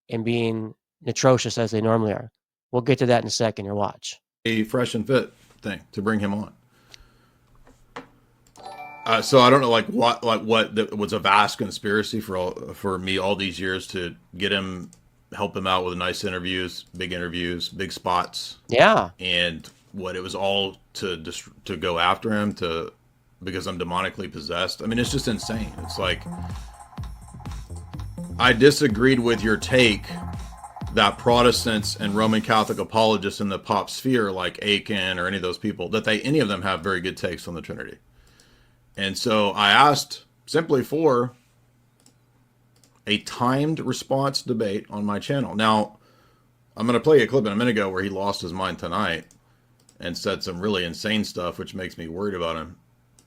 and being atrocious as they normally are? We'll get to that in a second. Your watch. A fresh and fit thing to bring him on. So I don't know, what that was a vast conspiracy for me all these years to get him, help him out with nice interviews, big spots. Yeah. And what it was all to go after him because I'm demonically possessed. I mean, it's just insane. It's like, I disagreed with your take that Protestants and Roman Catholic apologists in the pop sphere, like Aiken or any of those people, that any of them have very good takes on the Trinity. And so I asked simply for a timed response debate on my channel. Now, I'm going to play a clip in a minute ago where he lost his mind tonight and said some really insane stuff, which makes me worried about him.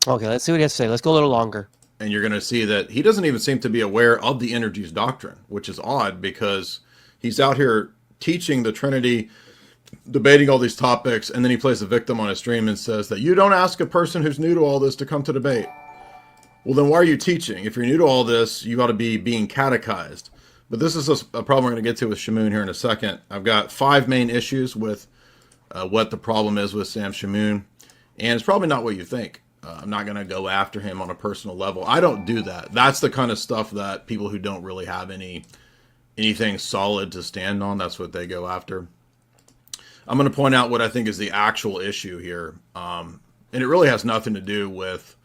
Okay, let's see what he has to say. Let's go a little longer. And you're going to see that he doesn't even seem to be aware of the energies doctrine, which is odd because he's out here teaching the Trinity, debating all these topics, and then he plays the victim on his stream and says that you don't ask a person who's new to all this to come to debate. Well, then why are you teaching? If you're new to all this, you ought to be being catechized. But this is a problem we're going to get to with Shamoun here in a second. I've got 5 main issues with what the problem is with Sam Shamoun, and it's probably not what you think. I'm not going to go after him on a personal level. I don't do that. That's the kind of stuff that people who don't really have anything solid to stand on, that's what they go after. I'm going to point out what I think is the actual issue here. And it really has nothing to do with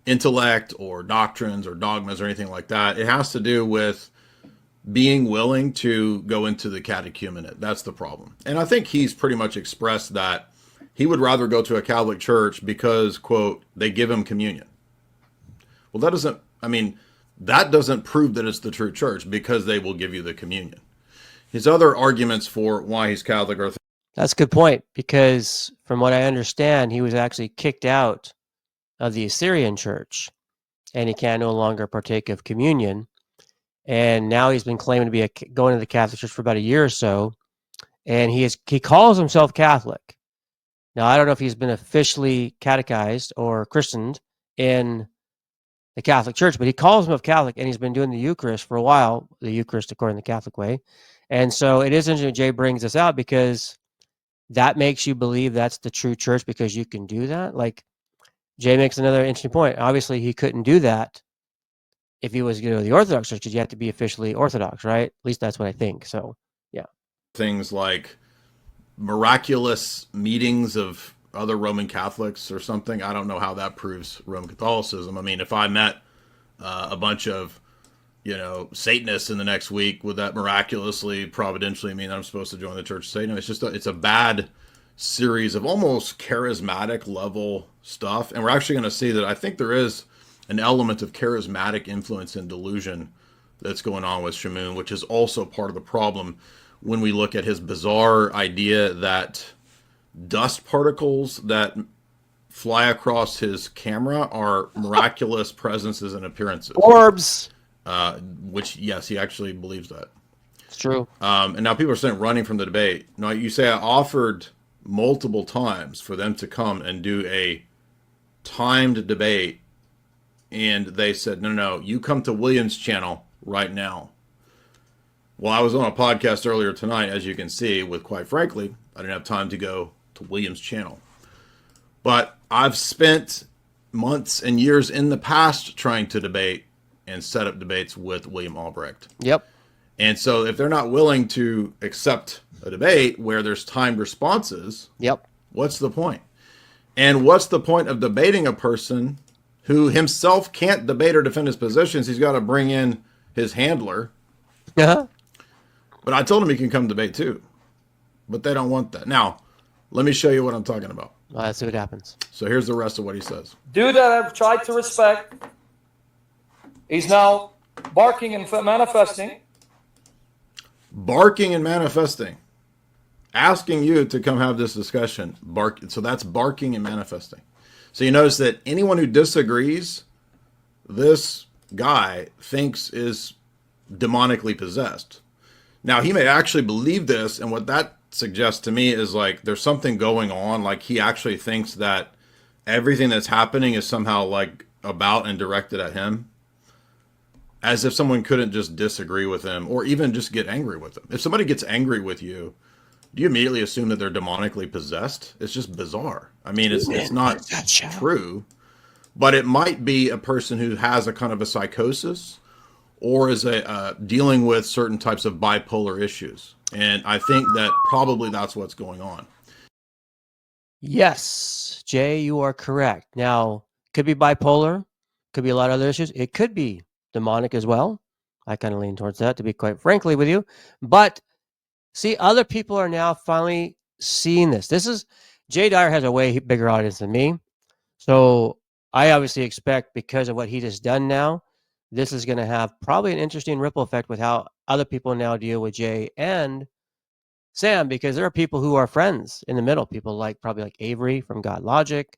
intellect or doctrines or dogmas or anything like that. It has to do with being willing to go into the catechumenate. That's the problem. And I think he's pretty much expressed that he would rather go to a Catholic church because, quote, they give him communion. Well, that doesn't prove that it's the true church because they will give you the communion. His other arguments for why he's Catholic are... That's a good point, because from what I understand, he was actually kicked out of the Assyrian church, and he can no longer partake of communion. And now he's been claiming to be going to the Catholic Church for about a year or so, and he calls himself Catholic. Now, I don't know if he's been officially catechized or christened in the Catholic Church, but he calls himself Catholic, and he's been doing the Eucharist for a while, the Eucharist according to the Catholic way. And so it is interesting Jay brings this out, because that makes you believe that's the true church because you can do that. Like, Jay makes another interesting point. Obviously, he couldn't do that if he was going to go to the Orthodox church, because you have to be officially Orthodox, right? At least that's what I think. So, yeah. things like miraculous meetings of other Roman Catholics or something. I don't know how that proves Roman Catholicism. I mean, if I met a bunch of, Satanists in the next week, would that miraculously, providentially mean that I'm supposed to join the Church of Satan? It's just it's a bad series of almost charismatic level stuff. And we're actually going to see that I think there is an element of charismatic influence and delusion that's going on with Shamoun, which is also part of the problem when we look at his bizarre idea that dust particles that fly across his camera are miraculous presences and appearances. Orbs. Which, yes, he actually believes that. It's true. And now people are saying running from the debate. Now, you say I offered multiple times for them to come and do a timed debate, and they said, no, you come to William's channel right now. Well, I was on a podcast earlier tonight, as you can see, with, quite frankly, I didn't have time to go to William's channel. But I've spent months and years in the past trying to debate and set up debates with William Albrecht. Yep. And so if they're not willing to accept a debate where there's timed responses, yep, what's the point? And what's the point of debating a person who himself can't debate or defend his positions? He's got to bring in his handler. Uh-huh. But I told him he can come debate too. But they don't want that. Now, let me show you what I'm talking about. Let's see what happens. So here's the rest of what he says. Dude that I've tried to respect, he's now barking and manifesting. Barking and manifesting. Asking you to come have this discussion. So that's barking and manifesting. So you notice that anyone who disagrees, this guy thinks is demonically possessed. Now, he may actually believe this, and what that suggests to me is like there's something going on, like he actually thinks that everything that's happening is somehow like about and directed at him, as if someone couldn't just disagree with him or even just get angry with him. If somebody gets angry with you, do you immediately assume that they're demonically possessed? It's just bizarre. I mean, it's not true, but it might be a person who has a kind of a psychosis or is dealing with certain types of bipolar issues. And I think that probably that's what's going on. Yes, Jay, you are correct. Now, could be bipolar, could be a lot of other issues. It could be demonic as well. I kind of lean towards that, to be quite frankly with you. But see, other people are now finally seeing this. Jay Dyer has a way bigger audience than me. So I obviously expect, because of what he just done now, this is going to have probably an interesting ripple effect with how other people now deal with Jay and Sam, because there are people who are friends in the middle. People probably like Avery from God Logic.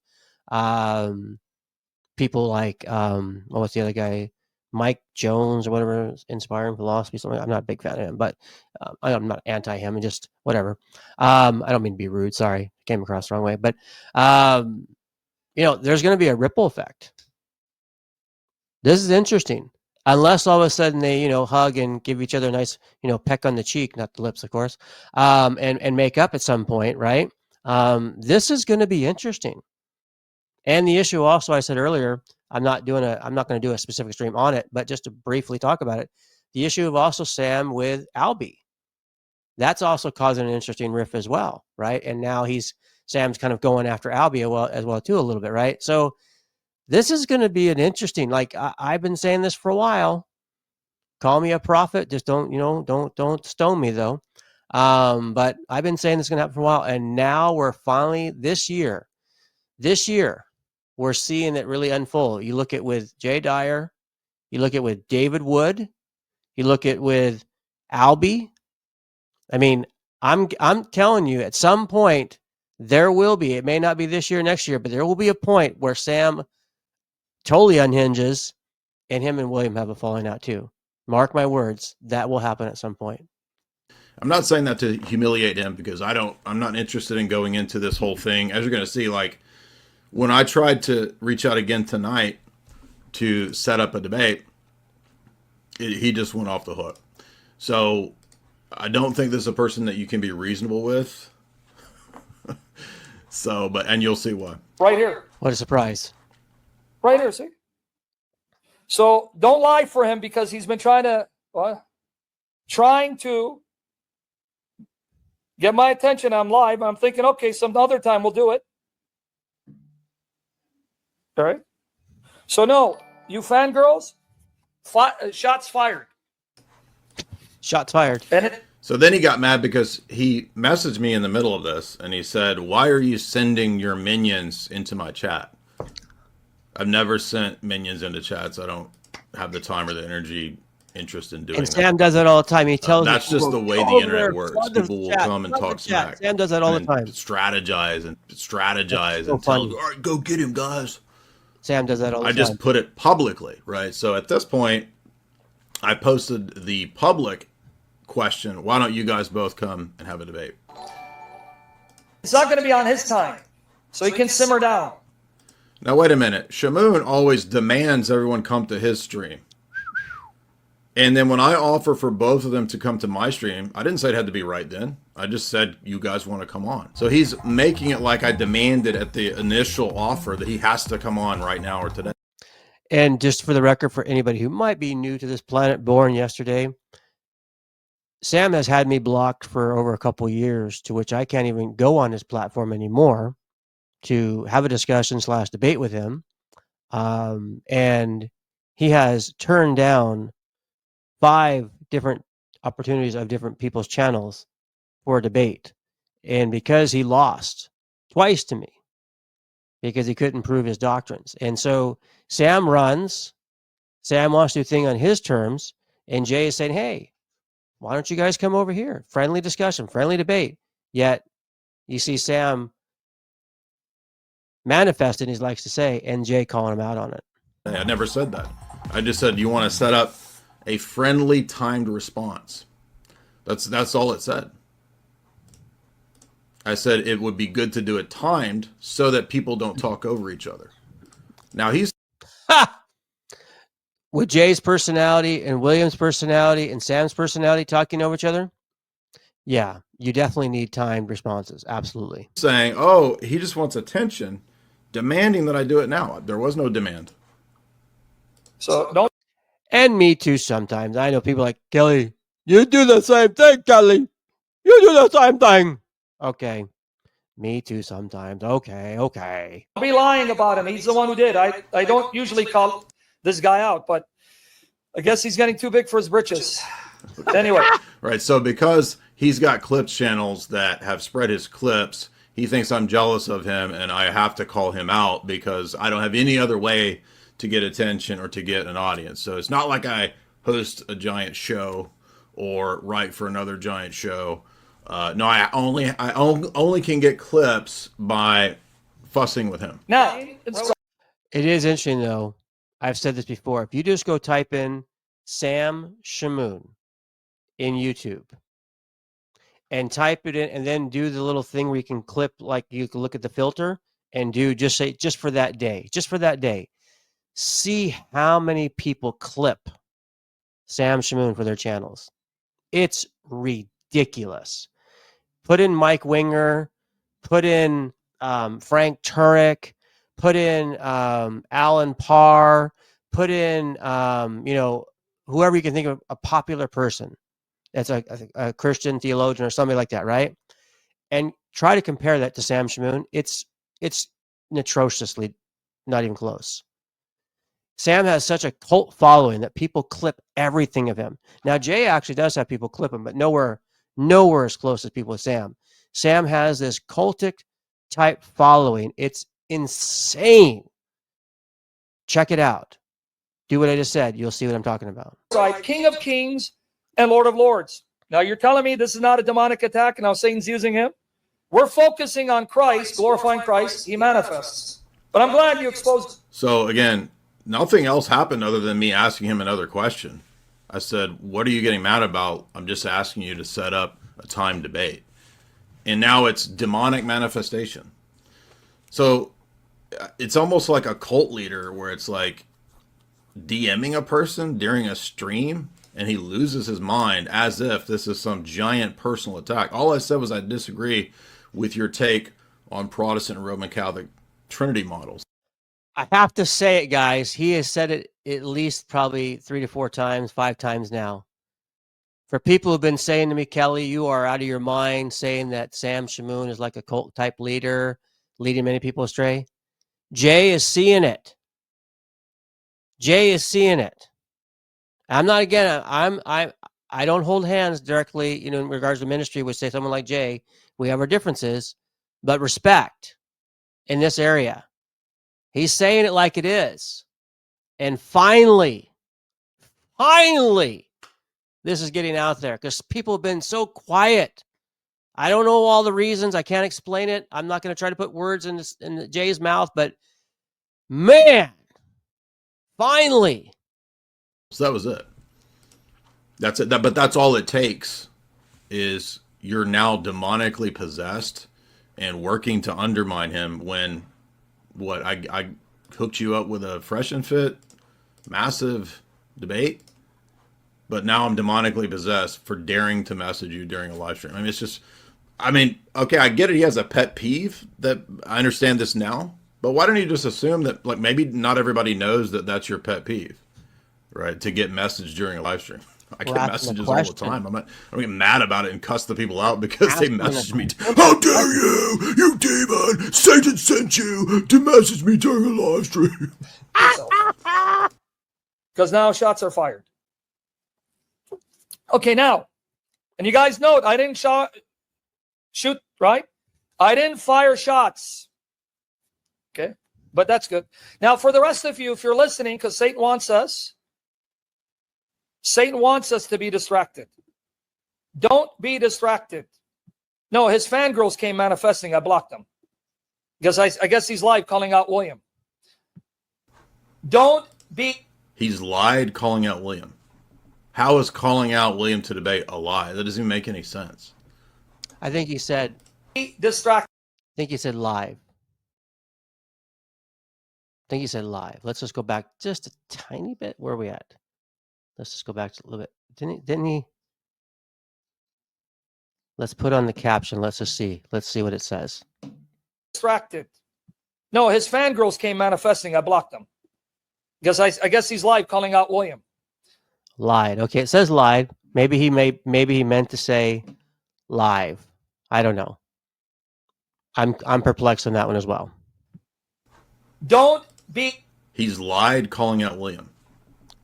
People like, what's the other guy? Mike Jones or whatever, Inspiring Philosophy, something. I'm not a big fan of him, but I'm not anti him and just whatever. I don't mean to be rude. Sorry, came across the wrong way. But, there's going to be a ripple effect. This is interesting. Unless all of a sudden they, hug and give each other a nice, peck on the cheek, not the lips, of course, and make up at some point, right? This is going to be interesting. And the issue also, I said earlier, I'm not going to do a specific stream on it, but just to briefly talk about it, the issue of also Sam with Albee. That's also causing an interesting riff as well, right? And now Sam's kind of going after Albee as well too a little bit, right? So this is going to be an interesting, I've been saying this for a while. Call me a prophet. Just don't stone me though. But I've been saying this is going to happen for a while. And now we're finally this year, we're seeing it really unfold. You look at with Jay Dyer, you look at with David Wood, you look at with Albee. I mean, I'm telling you, at some point there will be, it may not be this year, next year, but there will be a point where Sam totally unhinges and him and William have a falling out too. Mark my words, that will happen at some point. I'm not saying that to humiliate him, because I'm not interested in going into this whole thing. As you're going to see, when I tried to reach out again tonight to set up a debate, he just went off the hook. So I don't think this is a person that you can be reasonable with. And you'll see why. Right here. What a surprise. Right here, see? So don't lie for him, because he's been trying to get my attention. I'm live. I'm thinking, okay, some other time we'll do it. All right. So no, you fangirls, shots fired. Shots fired. So then he got mad because he messaged me in the middle of this and he said, "Why are you sending your minions into my chat?" I've never sent minions into chats. I don't have the time or the energy, interest in doing And that. Sam does that all the time. He tells that's just the way the internet works. People will come and talk smack. Sam does that all the time. Strategize and so and tell, all right, go get him, guys. Sam does that all the time. I just put it publicly, right? So at this point, I posted the public question, why don't you guys both come and have a debate? It's not going to be on his time, so he can simmer down. Now, wait a minute. Shamoun always demands everyone come to his stream. And then when I offer for both of them to come to my stream, I didn't say it had to be right then. I just said, you guys want to come on. So he's making it like I demanded at the initial offer that he has to come on right now or today. And just for the record, for anybody who might be new to this planet, born yesterday, Sam has had me blocked for over a couple years, to which I can't even go on his platform anymore to have a discussion / debate with him. And he has turned down 5 different opportunities of different people's channels for a debate. And because he lost twice to me, because he couldn't prove his doctrines. And so Sam wants to do thing on his terms. And Jay is saying, hey, why don't you guys come over here? Friendly discussion, friendly debate. Yet you see Sam manifesting, he likes to say, and Jay calling him out on it. I never said that. I just said, you want to set up a friendly timed response. That's all it said. I said it would be good to do it timed so that people don't talk over each other. Now he's with Jay's personality and William's personality and Sam's personality talking over each other. Yeah, you definitely need timed responses. Absolutely. Saying, oh, he just wants attention, demanding that I do it now. There was no demand. So don't. And me too sometimes. I know people like, Kelly, you do the same thing, Kelly. You do the same thing. Okay. Me too sometimes. Okay. Don't be lying about him. He's the one who did. I don't usually call this guy out, but I guess he's getting too big for his britches. Anyway. Right. So because he's got clips channels that have spread his clips, he thinks I'm jealous of him and I have to call him out because I don't have any other way to get attention or to get an audience. So it's not like I host a giant show or write for another giant show. No, I only can get clips by fussing with him. Now, it is interesting though. I've said this before. If you just go type in Sam Shamoun in YouTube and type it in and then do the little thing where you can clip, like you can look at the filter and do just for that day, see how many people clip Sam Shamoun for their channels. It's ridiculous. Put in Mike Winger, put in Frank Turek, put in Alan Parr, put in whoever you can think of, a popular person that's a Christian theologian or somebody like that, right? And try to compare that to Sam Shamoun. It's atrociously not even close. Sam has such a cult following that people clip everything of him. Now, Jay actually does have people clip him, but nowhere as close as people with Sam. Sam has this cultic type following. It's insane. Check it out. Do what I just said. You'll see what I'm talking about. King of Kings and Lord of Lords. Now, you're telling me this is not a demonic attack and now Satan's using him? We're focusing on Christ, glorifying Christ. He manifests. But I'm glad you exposed. So, again, nothing else happened other than me asking him another question. I said, what are you getting mad about? I'm just asking you to set up a time debate. And now it's demonic manifestation. So it's almost like a cult leader where it's like DMing a person during a stream and he loses his mind as if this is some giant personal attack. All I said was I disagree with your take on Protestant and Roman Catholic Trinity models. I have to say it, guys. He has said it at least probably 3 to 4 times, 5 times now. For people who've been saying to me, Kelly, you are out of your mind saying that Sam Shamoun is like a cult type leader, leading many people astray. Jay is seeing it. Jay is seeing it. I'm not, again, I don't hold hands directly, in regards to ministry, would say someone like Jay. We have our differences, but respect in this area. He's saying it like it is. And finally, this is getting out there because people have been so quiet. I don't know all the reasons. I can't explain it. I'm not going to try to put words in Jay's mouth, but man, finally. So that was it. That's it. But that's all it takes is you're now demonically possessed and working to undermine him when I hooked you up with a fresh and fit massive debate, but now I'm demonically possessed for daring to message you during a live stream. I mean, it's just, okay, I get it. He has a pet peeve that I understand this now, but why don't you just assume that, like, maybe not everybody knows that that's your pet peeve, right? To get messaged during a live stream. I get messages all the time. I don't get mad about it and cuss the people out because they message me. How dare you, you demon! Satan sent you to message me during a live stream. Because now shots are fired. Okay, now, and you guys note, I didn't shoot, right? I didn't fire shots. Okay, but that's good. Now, for the rest of you, if you're listening, because Satan wants us to be distracted. Don't be distracted. No, his fangirls came manifesting. I blocked them. Because I guess he's live calling out William. Don't be... He's lied calling out William. How is calling out William to debate a lie? That doesn't even make any sense. I think he said... distracted. I think he said live. Let's just go back just a tiny bit. Where are we at? Let's just go back a little bit. Didn't he? Let's put on the caption. Let's just see. Let's see what it says. Distracted. No, his fangirls came manifesting. I blocked them. Because I guess he's live calling out William. Lied. Okay, it says lied. Maybe he meant to say live. I don't know. I'm perplexed on that one as well. Don't be... He's lied calling out William.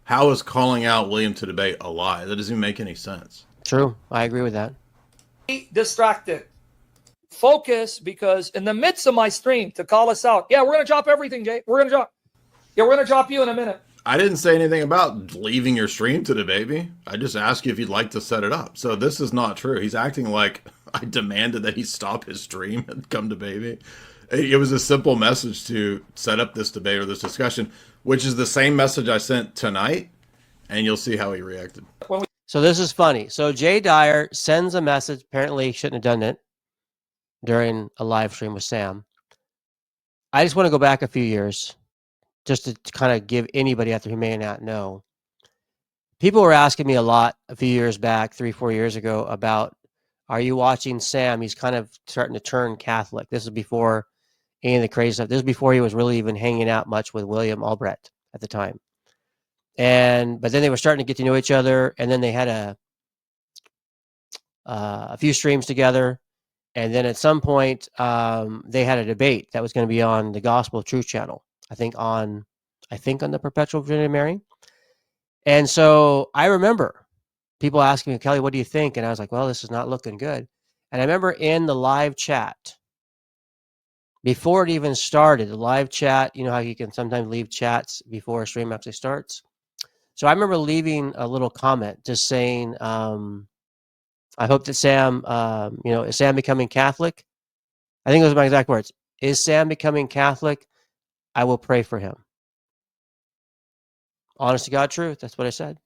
How is calling out William to debate a lie? That doesn't even make any sense. True. I agree with that. Distracted. Focus, because in the midst of my stream to call us out. Yeah, we're going to drop everything, Jay. We're going to drop you in a minute. I didn't say anything about leaving your stream to debate me. I just asked you if you'd like to set it up. So this is not true. He's acting like I demanded that he stop his stream and come debate me. It was a simple message to set up this debate or this discussion, which is the same message I sent tonight, and you'll see how he reacted. So this is funny. So Jay Dyer sends a message. Apparently, he shouldn't have done it during a live stream with Sam. I just want to go back a few years just to kind of give anybody out there who may not know. People were asking me a lot a few years back, 3-4 years ago, about, are you watching Sam? He's kind of starting to turn Catholic. This is before any of the crazy stuff. This is before he was really even hanging out much with William Albrecht at the time. But then they were starting to get to know each other, and then they had a few streams together, and then at some point they had a debate that was going to be on the Gospel of Truth channel. I think on the Perpetual Virginity of Mary. And so I remember people asking me, Kelly, what do you think? And I was like, well, this is not looking good. And I remember in the live chat, before it even started, the live chat, you know how you can sometimes leave chats before a stream actually starts. So I remember leaving a little comment just saying, I hope that Sam, is Sam becoming Catholic? I think those are my exact words. Is Sam becoming Catholic? I will pray for him. Honest to God truth. That's what I said.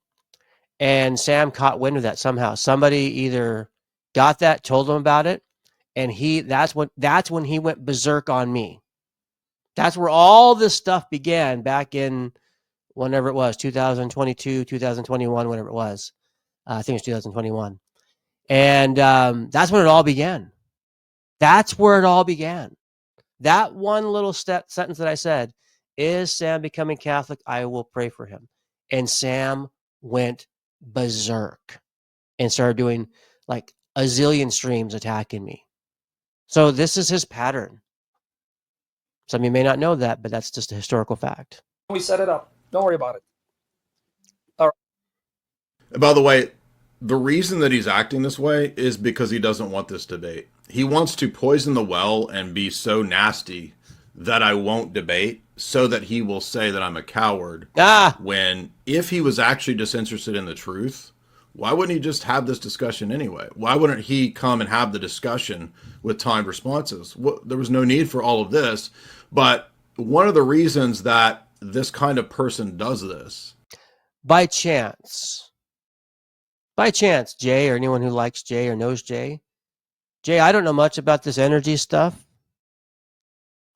And Sam caught wind of that somehow. Somebody either got that, told him about it, and that's when he went berserk on me. That's where all this stuff began back in whenever it was, 2022, 2021, whatever it was. I think it was 2021. And that's when it all began. That's where it all began. That one little sentence that I said, is Sam becoming Catholic? I will pray for him. And Sam went berserk. and started doing like a zillion streams attacking me. So this is his pattern. Some of you may not know that, but that's just a historical fact. We set it up. Don't worry about it. By the way, the reason that he's acting this way is because he doesn't want this debate. He wants to poison the well and be so nasty that I won't debate, so that he will say that I'm a coward. When if he was actually disinterested in the truth, why wouldn't he just have this discussion anyway? Why wouldn't he come and have the discussion with timed responses? There was no need for all of this. But one of the reasons that this kind of person does this, by chance, Jay, or anyone who likes Jay or knows Jay, I don't know much about this energy stuff,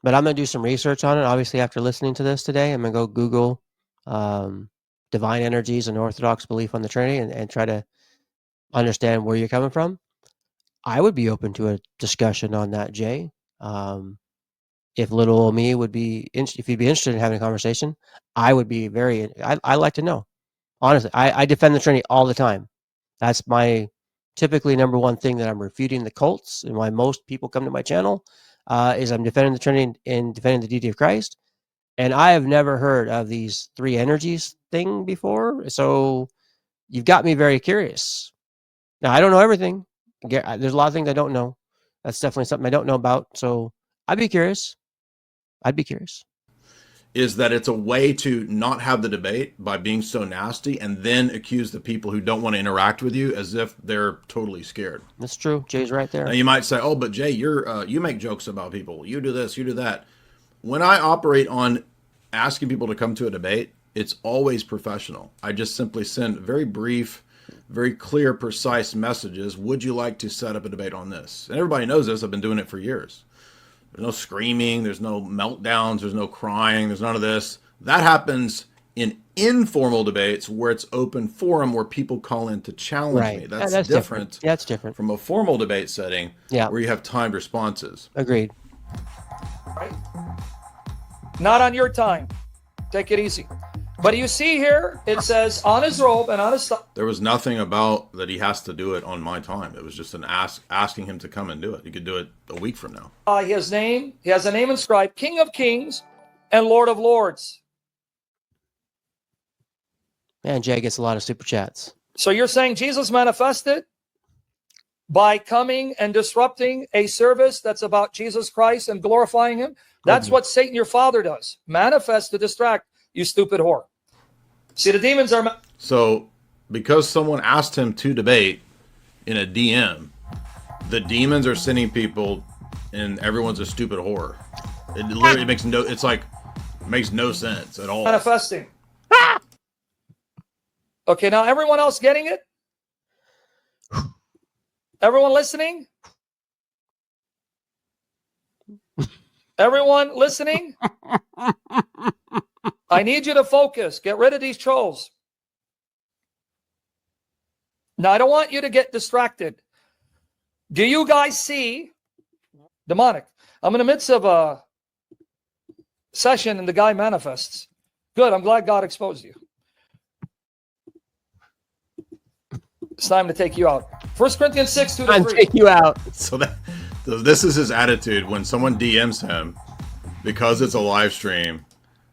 but I'm going to do some research on it. Obviously, after listening to this today, I'm going to go Google divine energies and Orthodox belief on the Trinity and try to understand where you're coming from. I would be open to a discussion on that, Jay. If little old me would be, if you'd be interested in having a conversation, I would be I like to know. Honestly, I defend the Trinity all the time. That's my typically number one thing that I'm refuting the cults, and why most people come to my channel is I'm defending the Trinity and defending the deity of Christ. And I have never heard of these three energies thing before. So you've got me very curious. Now, I don't know everything. There's a lot of things I don't know. That's definitely something I don't know about. So I'd be curious. Is that it's a way to not have the debate by being so nasty and then accuse the people who don't want to interact with you as if they're totally scared. That's true. Jay's right there. Now you might say, oh, but Jay, you make jokes about people. You do this, you do that. When I operate on asking people to come to a debate, it's always professional. I just simply send very brief, very clear, precise messages. Would you like to set up a debate on this? And everybody knows this. I've been doing it for years. There's no screaming. There's no meltdowns. There's no crying. There's none of this. That happens in informal debates where it's open forum where people call in to challenge me. That's different. Yeah, that's different from a formal debate setting where you have timed responses. Agreed. Right? Not on your time. Take it easy. But you see here, it says on his robe and on his thigh. There was nothing about that he has to do it on my time. It was just an asking him to come and do it. He could do it a week from now. He has a name inscribed, King of Kings and Lord of Lords. Man, Jay gets a lot of super chats. So you're saying Jesus manifested by coming and disrupting a service that's about Jesus Christ and glorifying him? That's what Satan, your father, does. Manifest to distract, you stupid whore. See, the demons are... So, because someone asked him to debate in a DM, the demons are sending people and everyone's a stupid whore. It literally makes no sense at all. Manifesting. Okay, now everyone else getting it? Everyone listening? Everyone listening? I need you to focus. Get rid of these trolls. Now, I don't want you to get distracted. Do you guys see demonic? I'm in the midst of a session and the guy manifests. Good. I'm glad God exposed you. It's time to take you out. 1 Corinthians 6, 2 to 3. I'm take you out. So this is his attitude when someone DMs him, because it's a live stream,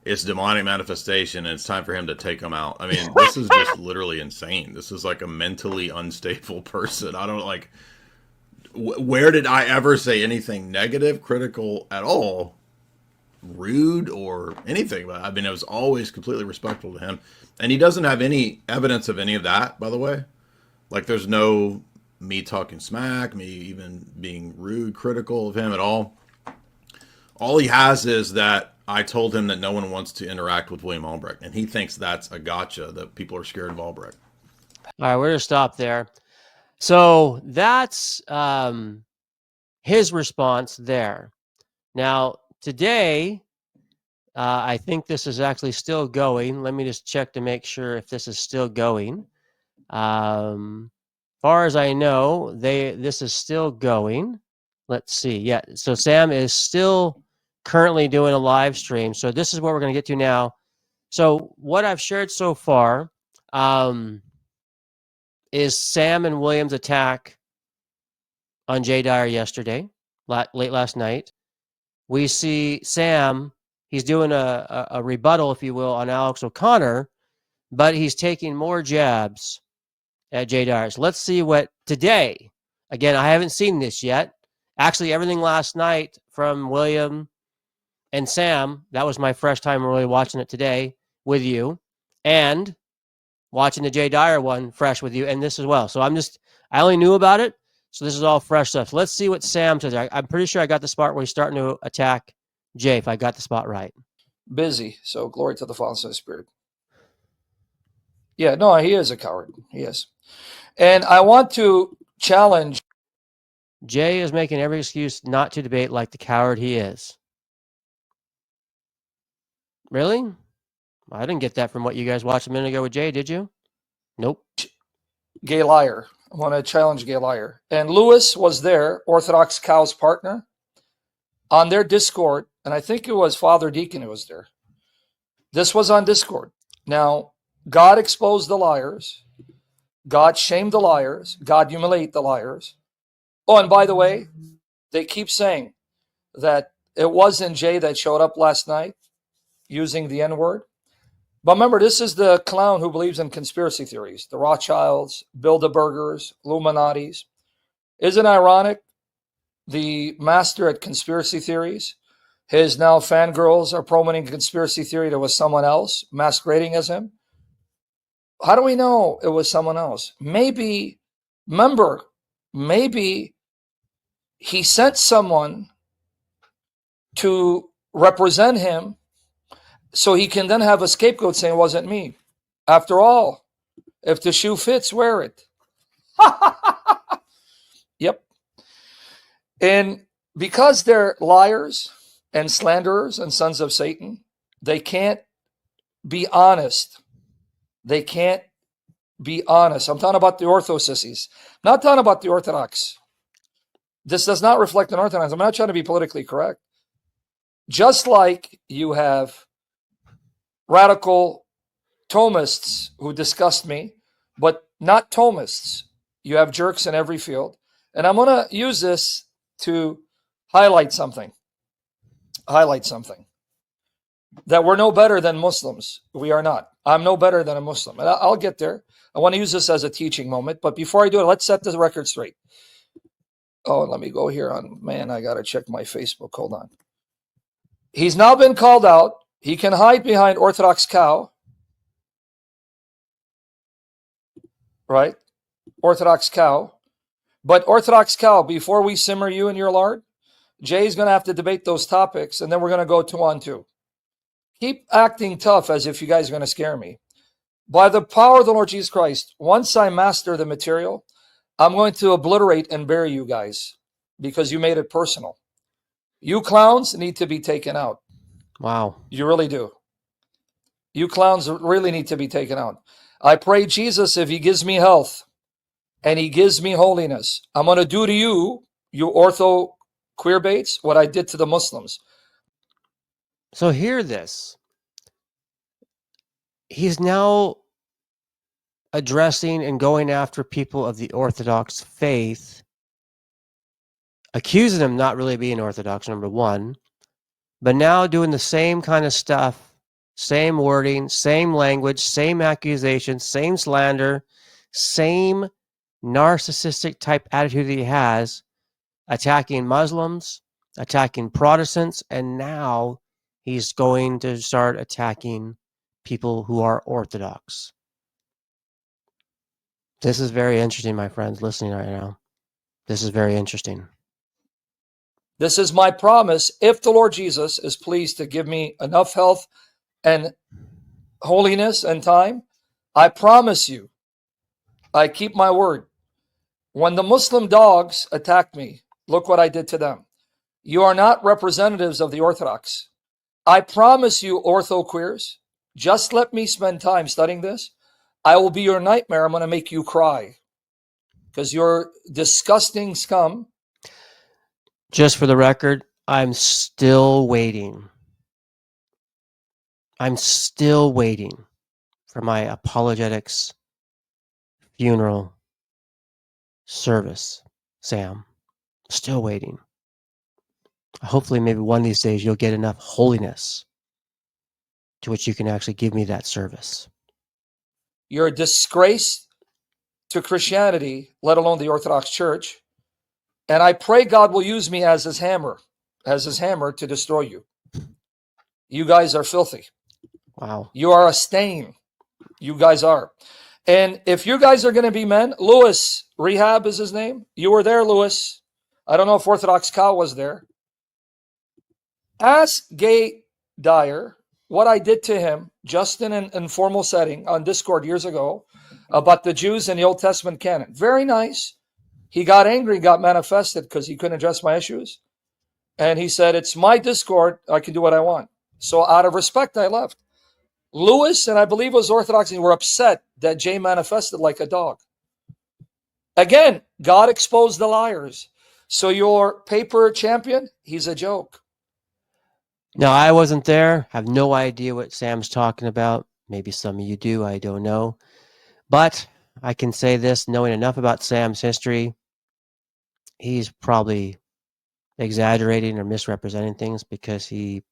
it's demonic manifestation, and it's time for him to take them out. I mean, this is just literally insane. This is like a mentally unstable person. I don't like, where did I ever say anything negative, critical at all, rude, or anything? But I mean, it was always completely respectful to him. And he doesn't have any evidence of any of that, by the way. Like, there's no me talking smack, me even being rude, critical of him at all. All he has is that I told him that no one wants to interact with William Albrecht, and he thinks that's a gotcha, that people are scared of Albrecht. All right, we're going to stop there. So that's his response there. Now, today, I think this is actually still going. Let me just check to make sure if this is still going. Far as I know, this is still going. Let's see. Yeah, so Sam is still currently doing a live stream. So this is what we're going to get to now. So what I've shared so far, is Sam and William's attack on Jay Dyer yesterday, late last night. We see Sam, he's doing a rebuttal, if you will, on Alex O'Connor, but he's taking more jabs at Jay Dyer. So let's see what today, again, I haven't seen this yet. Actually, everything last night from William and Sam, that was my fresh time really watching it today with you, and watching the Jay Dyer one fresh with you, and this as well. So I only knew about it, so this is all fresh stuff. So let's see what Sam says. I'm pretty sure I got the spot where he's starting to attack Jay, if I got the spot right. Busy. So glory to the Father and the Spirit. Yeah, no, he is a coward. He is. And I want to challenge. Jay is making every excuse not to debate like the coward he is. Really? I didn't get that from what you guys watched a minute ago with Jay, did you? Nope. Gay liar. I want to challenge Gay Liar. And Lewis was there, Orthodox Cow's partner, on their Discord. And I think it was Father Deacon who was there. This was on Discord. Now, God exposed the liars. God shamed the liars. God humiliated the liars. Oh, and by the way, they keep saying that it wasn't Jay that showed up last night using the N-word. But remember, this is the clown who believes in conspiracy theories. The Rothschilds, Bilderbergers, Illuminatis. Isn't it ironic? The master at conspiracy theories, his now fangirls are promoting a conspiracy theory that was someone else masquerading as him. How do we know it was someone else? Maybe, remember, maybe he sent someone to represent him so he can then have a scapegoat saying it wasn't me. After all, if the shoe fits, wear it. Yep. And because they're liars and slanderers and sons of Satan, they can't be honest. They can't be honest. I'm talking about the orthosissies, not talking about the Orthodox. This does not reflect an Orthodox. I'm not trying to be politically correct. Just like you have radical Thomists who disgust me, but not Thomists. You have jerks in every field. And I'm going to use this to highlight something. That we're no better than Muslims. We are not. I'm no better than a Muslim. And I'll get there. I want to use this as a teaching moment. But before I do it, let's set the record straight. Oh, let me go here on, man, I got to check my Facebook. Hold on. He's now been called out. He can hide behind Orthodox Cow. Right? Orthodox Cow. But Orthodox Cow, before we simmer you and your lard, Jay's going to have to debate those topics, and then we're going to go 2-on-2. Keep acting tough as if you guys are going to scare me. By the power of the Lord Jesus Christ, once I master the material, I'm going to obliterate and bury you guys because you made it personal. You clowns need to be taken out. Wow. You really do. You clowns really need to be taken out. I pray Jesus, if he gives me health and he gives me holiness, I'm going to do to you, you ortho queer baits, what I did to the Muslims. So hear this. He's now addressing and going after people of the Orthodox faith, accusing them not really being Orthodox, number one, but now doing the same kind of stuff, same wording, same language, same accusations, same slander, same narcissistic type attitude that he has, attacking Muslims, attacking Protestants, and now he's going to start attacking people who are Orthodox. This is very interesting, my friends listening right now. This is very interesting. This is my promise. If the Lord Jesus is pleased to give me enough health and holiness and time, I promise you, I keep my word. When the Muslim dogs attacked me, look what I did to them. You are not representatives of the Orthodox. I promise you, ortho queers, just let me spend time studying this. I will be your nightmare. I'm going to make you cry because you're disgusting scum. Just for the record, I'm still waiting. I'm still waiting for my Apologetics funeral service, Sam. Still waiting. Hopefully, maybe one of these days you'll get enough holiness to which you can actually give me that service. You're a disgrace to Christianity, let alone the Orthodox Church. And I pray God will use me as his hammer to destroy you. You guys are filthy. Wow. You are a stain. You guys are. And if you guys are going to be men, Lewis, Rehab is his name. You were there, Lewis. I don't know if Orthodox Cow was there. Ask Jay Dyer what I did to him just in an informal setting on Discord years ago about the Jews in the Old Testament canon. Very nice. He got angry, got manifested because he couldn't address my issues. And he said, it's my Discord. I can do what I want. So out of respect, I left. Lewis, and I believe it was Orthodox, were upset that Jay manifested like a dog. Again, God exposed the liars. So your paper champion, he's a joke. Now, I wasn't there. Have no idea what Sam's talking about. Maybe some of you do. I don't know. But I can say this, knowing enough about Sam's history, he's probably exaggerating or misrepresenting things because he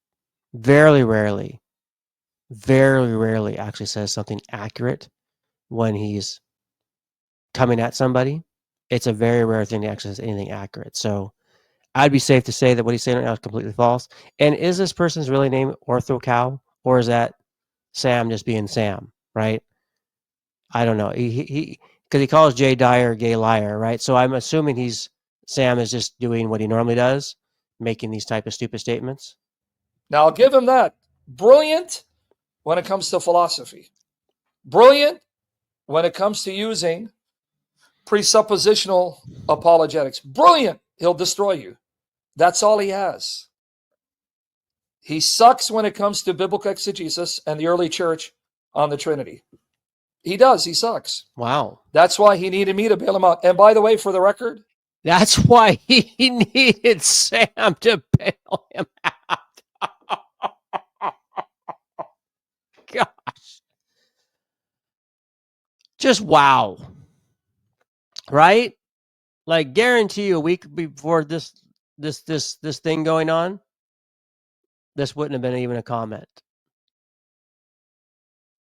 very rarely actually says something accurate when he's coming at somebody. It's a very rare thing to actually say anything accurate. So I'd be safe to say that what he's saying right now is completely false. And is this person's really name Ortho Cow, or is that Sam just being Sam, right? I don't know. He because he calls Jay Dyer a gay liar, right? So I'm assuming Sam is just doing what he normally does, making these type of stupid statements. Now, I'll give him that. Brilliant when it comes to philosophy. Brilliant when it comes to using presuppositional apologetics. Brilliant. He'll destroy you. That's all he has. He sucks when it comes to biblical exegesis and the early church on the Trinity. He does. He sucks. Wow. That's why he needed me to bail him out. And by the way, for the record, that's why he needed Sam to bail him out. Gosh. Just wow. Right? Like, guarantee you a week before this thing going on, this wouldn't have been even a comment.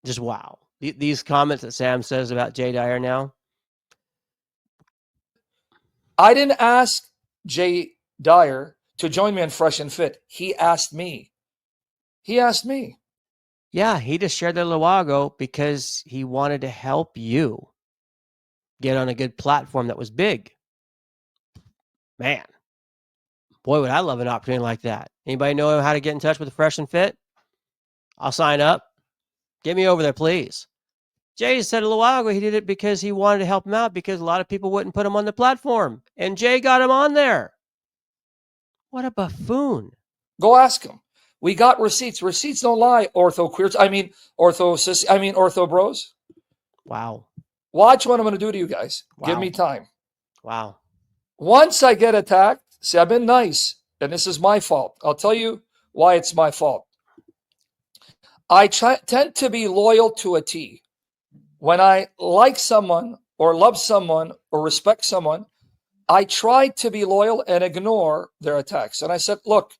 Just wow. These comments that Sam says about Jay Dyer now. I didn't ask Jay Dyer to join me on Fresh and Fit. He asked me. Yeah, he just shared that a little while ago because he wanted to help you get on a good platform that was big. Man, boy, would I love an opportunity like that. Anybody know how to get in touch with the Fresh and Fit? I'll sign up. Get me over there, please. Jay said a little while ago he did it because he wanted to help him out because a lot of people wouldn't put him on the platform. And Jay got him on there. What a buffoon. Go ask him. We got receipts. Receipts don't lie, ortho queers. Ortho bros. Wow. Watch what I'm going to do to you guys. Wow. Give me time. Wow. Once I get attacked, see, I've been nice, and this is my fault. I'll tell you why it's my fault. I tend to be loyal to a T. When I like someone or love someone or respect someone, I try to be loyal and ignore their attacks. And I said, look,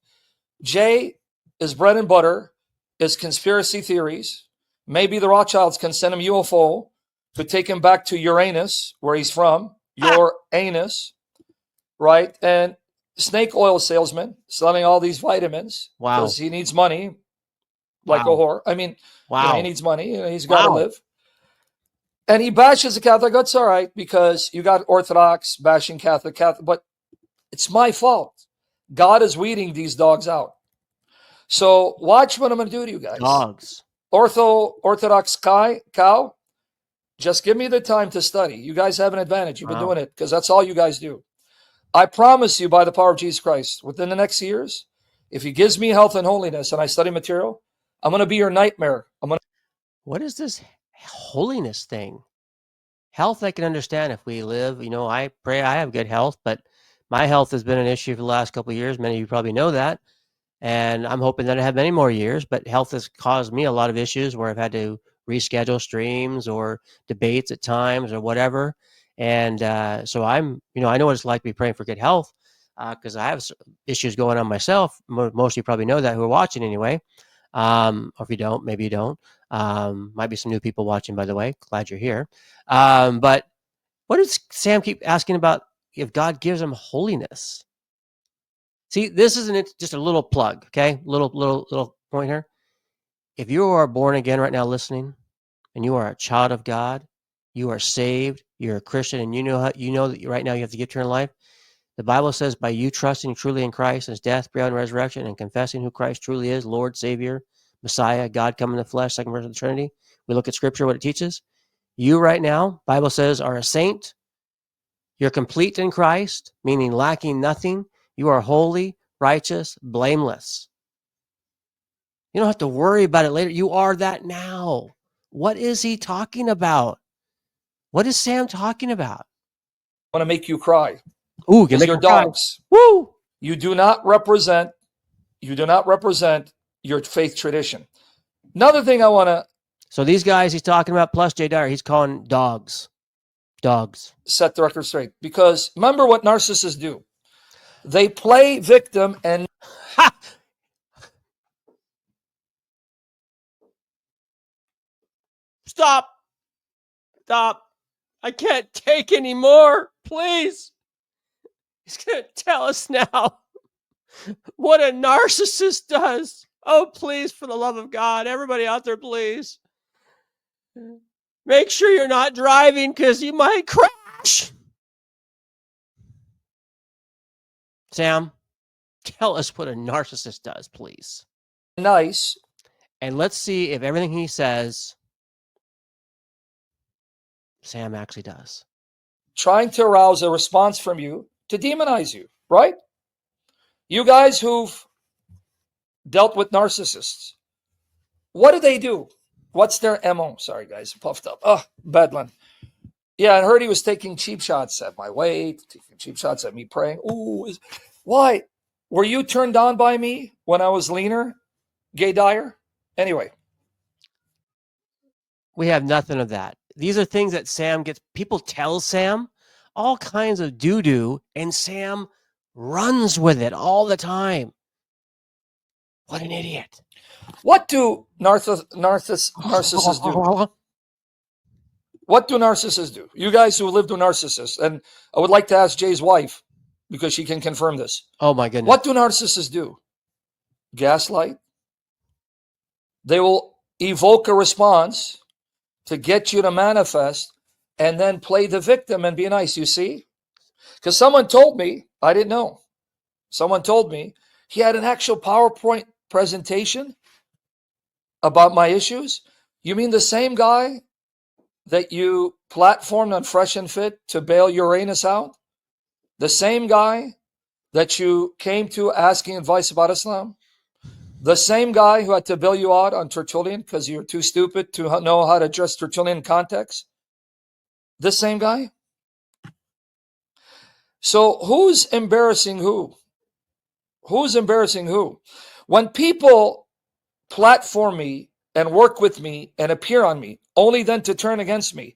Jay, his bread and butter is conspiracy theories. Maybe the Rothschilds can send him UFO to take him back to Uranus, where he's from, your anus, right? And snake oil salesman selling all these vitamins because he needs money, like a whore. I mean, he needs money. He's got to live. And he bashes the Catholic. That's all right because you got Orthodox bashing Catholic, but it's my fault. God is weeding these dogs out. So watch what I'm going to do to you guys. Dogs. Orthodox cow. Just give me the time to study. You guys have an advantage. You've been doing it because that's all you guys do. I promise you by the power of Jesus Christ, within the next years, if he gives me health and holiness and I study material, I'm going to be your nightmare. What is this holiness thing? Health, I can understand if we live, I pray I have good health, but my health has been an issue for the last couple of years. Many of you probably know that. And I'm hoping that I have many more years, but health has caused me a lot of issues where I've had to reschedule streams or debates at times or whatever. And so I'm, I know what it's like to be praying for good health because I have issues going on myself. Most of you probably know that who are watching anyway. Or if you don't, maybe you don't. Might be some new people watching, by the way. Glad you're here. But what does Sam keep asking about if God gives him holiness? See, this isn't just a little plug, okay? Little point here. If you are born again right now listening, and you are a child of God, you are saved, you're a Christian, and you know that right now you have to give eternal life. The Bible says by you trusting truly in Christ, his death, burial, and resurrection, and confessing who Christ truly is, Lord, Savior, Messiah, God come in the flesh, second person of the Trinity. We look at Scripture, what it teaches. You right now, Bible says, are a saint. You're complete in Christ, meaning lacking nothing. You are holy, righteous, blameless. You don't have to worry about it later. You are that now. What is he talking about? What is Sam talking about? I want to make you cry. Ooh, Because you're dogs. Woo! You do not represent your faith tradition. Another thing I want to So these guys he's talking about, plus Jay Dyer, he's calling dogs. Dogs. Set the record straight. Because remember what narcissists do. They play victim and Ha! Stop. I can't take anymore. Please. He's going to tell us now what a narcissist does. Oh, please, for the love of God. Everybody out there, please. Make sure you're not driving because you might crash. Sam, tell us what a narcissist does, please. nice. And let's see if everything he says, Sam actually does. Trying to arouse a response from you to demonize you, right? You guys who've dealt with narcissists, what do they do? What's their MO? Sorry, guys, puffed up. Oh, Bedlam. Yeah, I heard he was taking cheap shots at my weight, taking cheap shots at me praying. Ooh, why? Were you turned on by me when I was leaner, Jay Dyer? Anyway. We have nothing of that. These are things that Sam gets. People tell Sam all kinds of doo-doo, and Sam runs with it all the time. What an idiot. What do narcissists do? What do narcissists do? You guys who lived with narcissists, and I would like to ask Jay's wife, because she can confirm this. Oh, my goodness. What do narcissists do? Gaslight. They will evoke a response to get you to manifest and then play the victim and be nice, you see? Because someone told me, I didn't know. Someone told me he had an actual PowerPoint presentation about my issues. You mean the same guy that you platformed on Fresh and Fit to bail Uranus out? The same guy that you came to asking advice about Islam? The same guy who had to bail you out on Tertullian because you're too stupid to know how to address Tertullian context? This same guy? So who's embarrassing who? Who's embarrassing who? When people platform me and work with me and appear on me, only then to turn against me,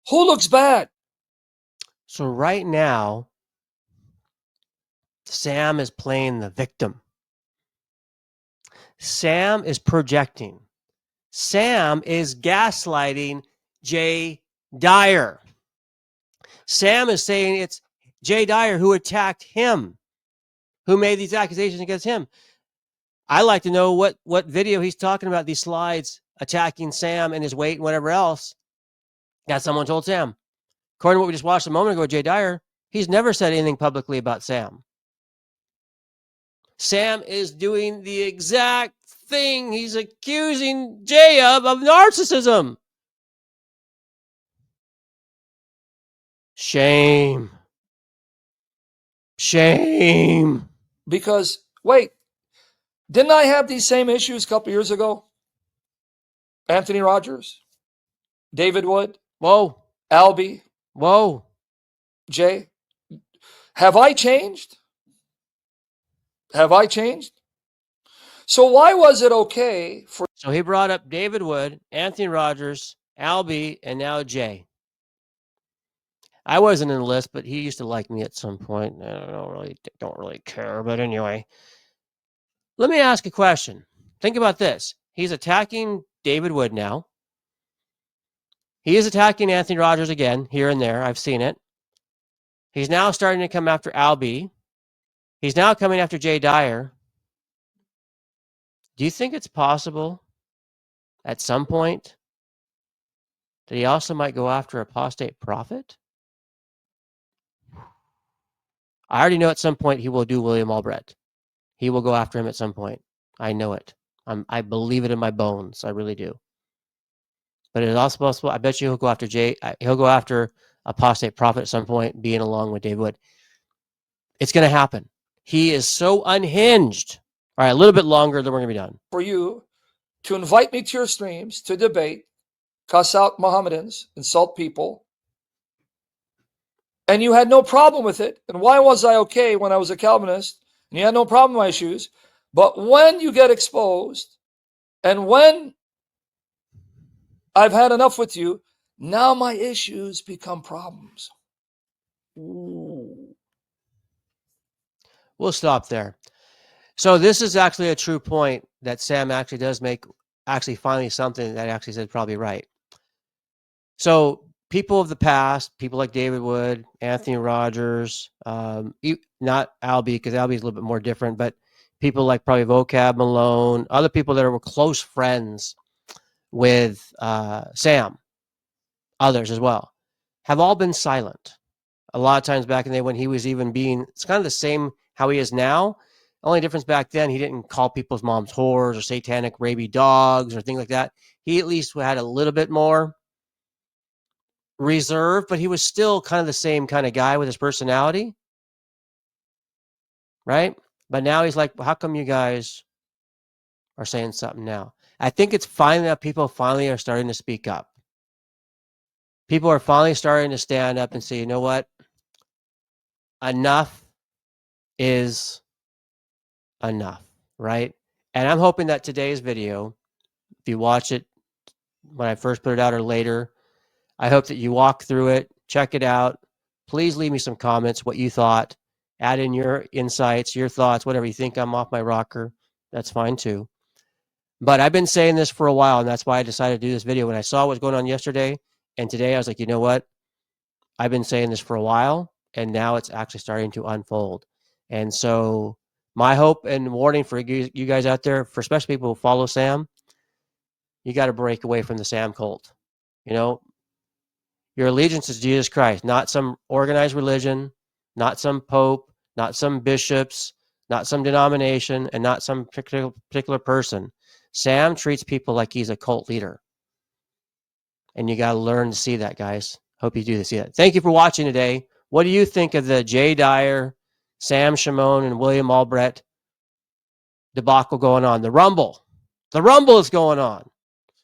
who looks bad? So right now, Sam is playing the victim. Sam is projecting. Sam is gaslighting Jay Dyer. Sam is saying it's Jay Dyer who attacked him, who made these accusations against him. I like to know what video he's talking about, these slides attacking Sam and his weight and whatever else that someone told Sam. According to what we just watched a moment ago with Jay Dyer, he's never said anything publicly about Sam. Sam is doing the exact thing he's accusing Jay of narcissism. Shame. Shame. Because, wait, didn't I have these same issues a couple years ago? Anthony Rogers, David Wood, Whoa. Albee, Whoa. Jay. Have I changed? Have I changed? So why was it okay for... So he brought up David Wood, Anthony Rogers, Albee, and now Jay. I wasn't in the list, but he used to like me at some point. I don't really care. But anyway, let me ask a question. Think about this. He's attacking David Wood now. He is attacking Anthony Rogers again, here and there. I've seen it. He's now starting to come after Albee. He's now coming after Jay Dyer. Do you think it's possible at some point that he also might go after apostate prophet? I already know at some point he will do William Albrecht. He will go after him at some point. I know it. I believe it in my bones. I really do. But it is also possible. I bet you he'll go after he'll go after apostate prophet at some point, being along with David Wood. It's going to happen. He is so unhinged. All right, a little bit longer, then we're going to be done. For you to invite me to your streams to debate, cuss out Mohammedans, insult people, and you had no problem with it. And why was I okay when I was a Calvinist and you had no problem with my issues? But when you get exposed and when I've had enough with you, now my issues become problems. Ooh. We'll stop there. So this is actually a true point that Sam actually does make, actually finally something that actually said probably right. So people of the past, people like David Wood, Anthony Rogers, not Albee, because Albee is a little bit more different, but people like probably Vocab Malone, other people that were close friends with Sam, others as well, have all been silent. A lot of times back in the day when he was even being, it's kind of the same how he is now. Only difference back then, he didn't call people's moms whores or satanic rabid dogs or things like that. He at least had a little bit more reserve, but he was still kind of the same kind of guy with his personality, right? But now he's like, how come you guys are saying something now? I think it's finally that people finally are starting to speak up. People are finally starting to stand up and say, you know what? Enough is enough, right? And I'm hoping that today's video, if you watch it when I first put it out or later, I hope that you walk through it, check it out. Please leave me some comments, what you thought. Add in your insights, your thoughts, whatever you think. I'm off my rocker. That's fine too. But I've been saying this for a while, and that's why I decided to do this video. When I saw what was going on yesterday and today, I was like, you know what? I've been saying this for a while, and now it's actually starting to unfold. And so my hope and warning for you guys out there, for especially people who follow Sam, you got to break away from the Sam cult. You know, your allegiance is Jesus Christ, not some organized religion, not some pope, not some bishops, not some denomination, and not some particular person. Sam treats people like he's a cult leader. And you got to learn to see that, guys. Hope you do see that. Thank you for watching today. What do you think of the Jay Dyer, Sam Shamoun, and William Albrecht debacle going on? The Rumble. The Rumble is going on.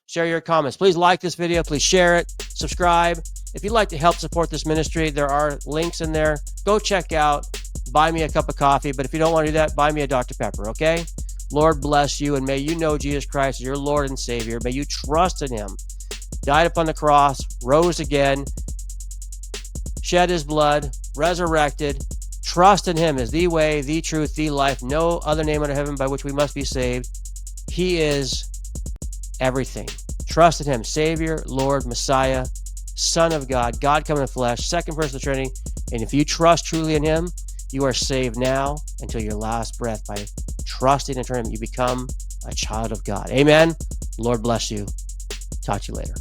Share your comments. Please like this video. Please share it. Subscribe. If you'd like to help support this ministry, there are links in there. Go check out. Buy me a cup of coffee. But if you don't want to do that, buy me a Dr. Pepper, okay? Lord bless you, and may you know Jesus Christ as your Lord and Savior. May you trust in him. Died upon the cross, rose again, shed his blood, resurrected. Trust in him as the way, the truth, the life. No other name under heaven by which we must be saved. He is everything. Trust in him. Savior, Lord, Messiah, Son of God, God come in the flesh, second person of the Trinity. And if you trust truly in him, you are saved now until your last breath. By trusting in him, you become a child of God. Amen. Lord bless you. Talk to you later.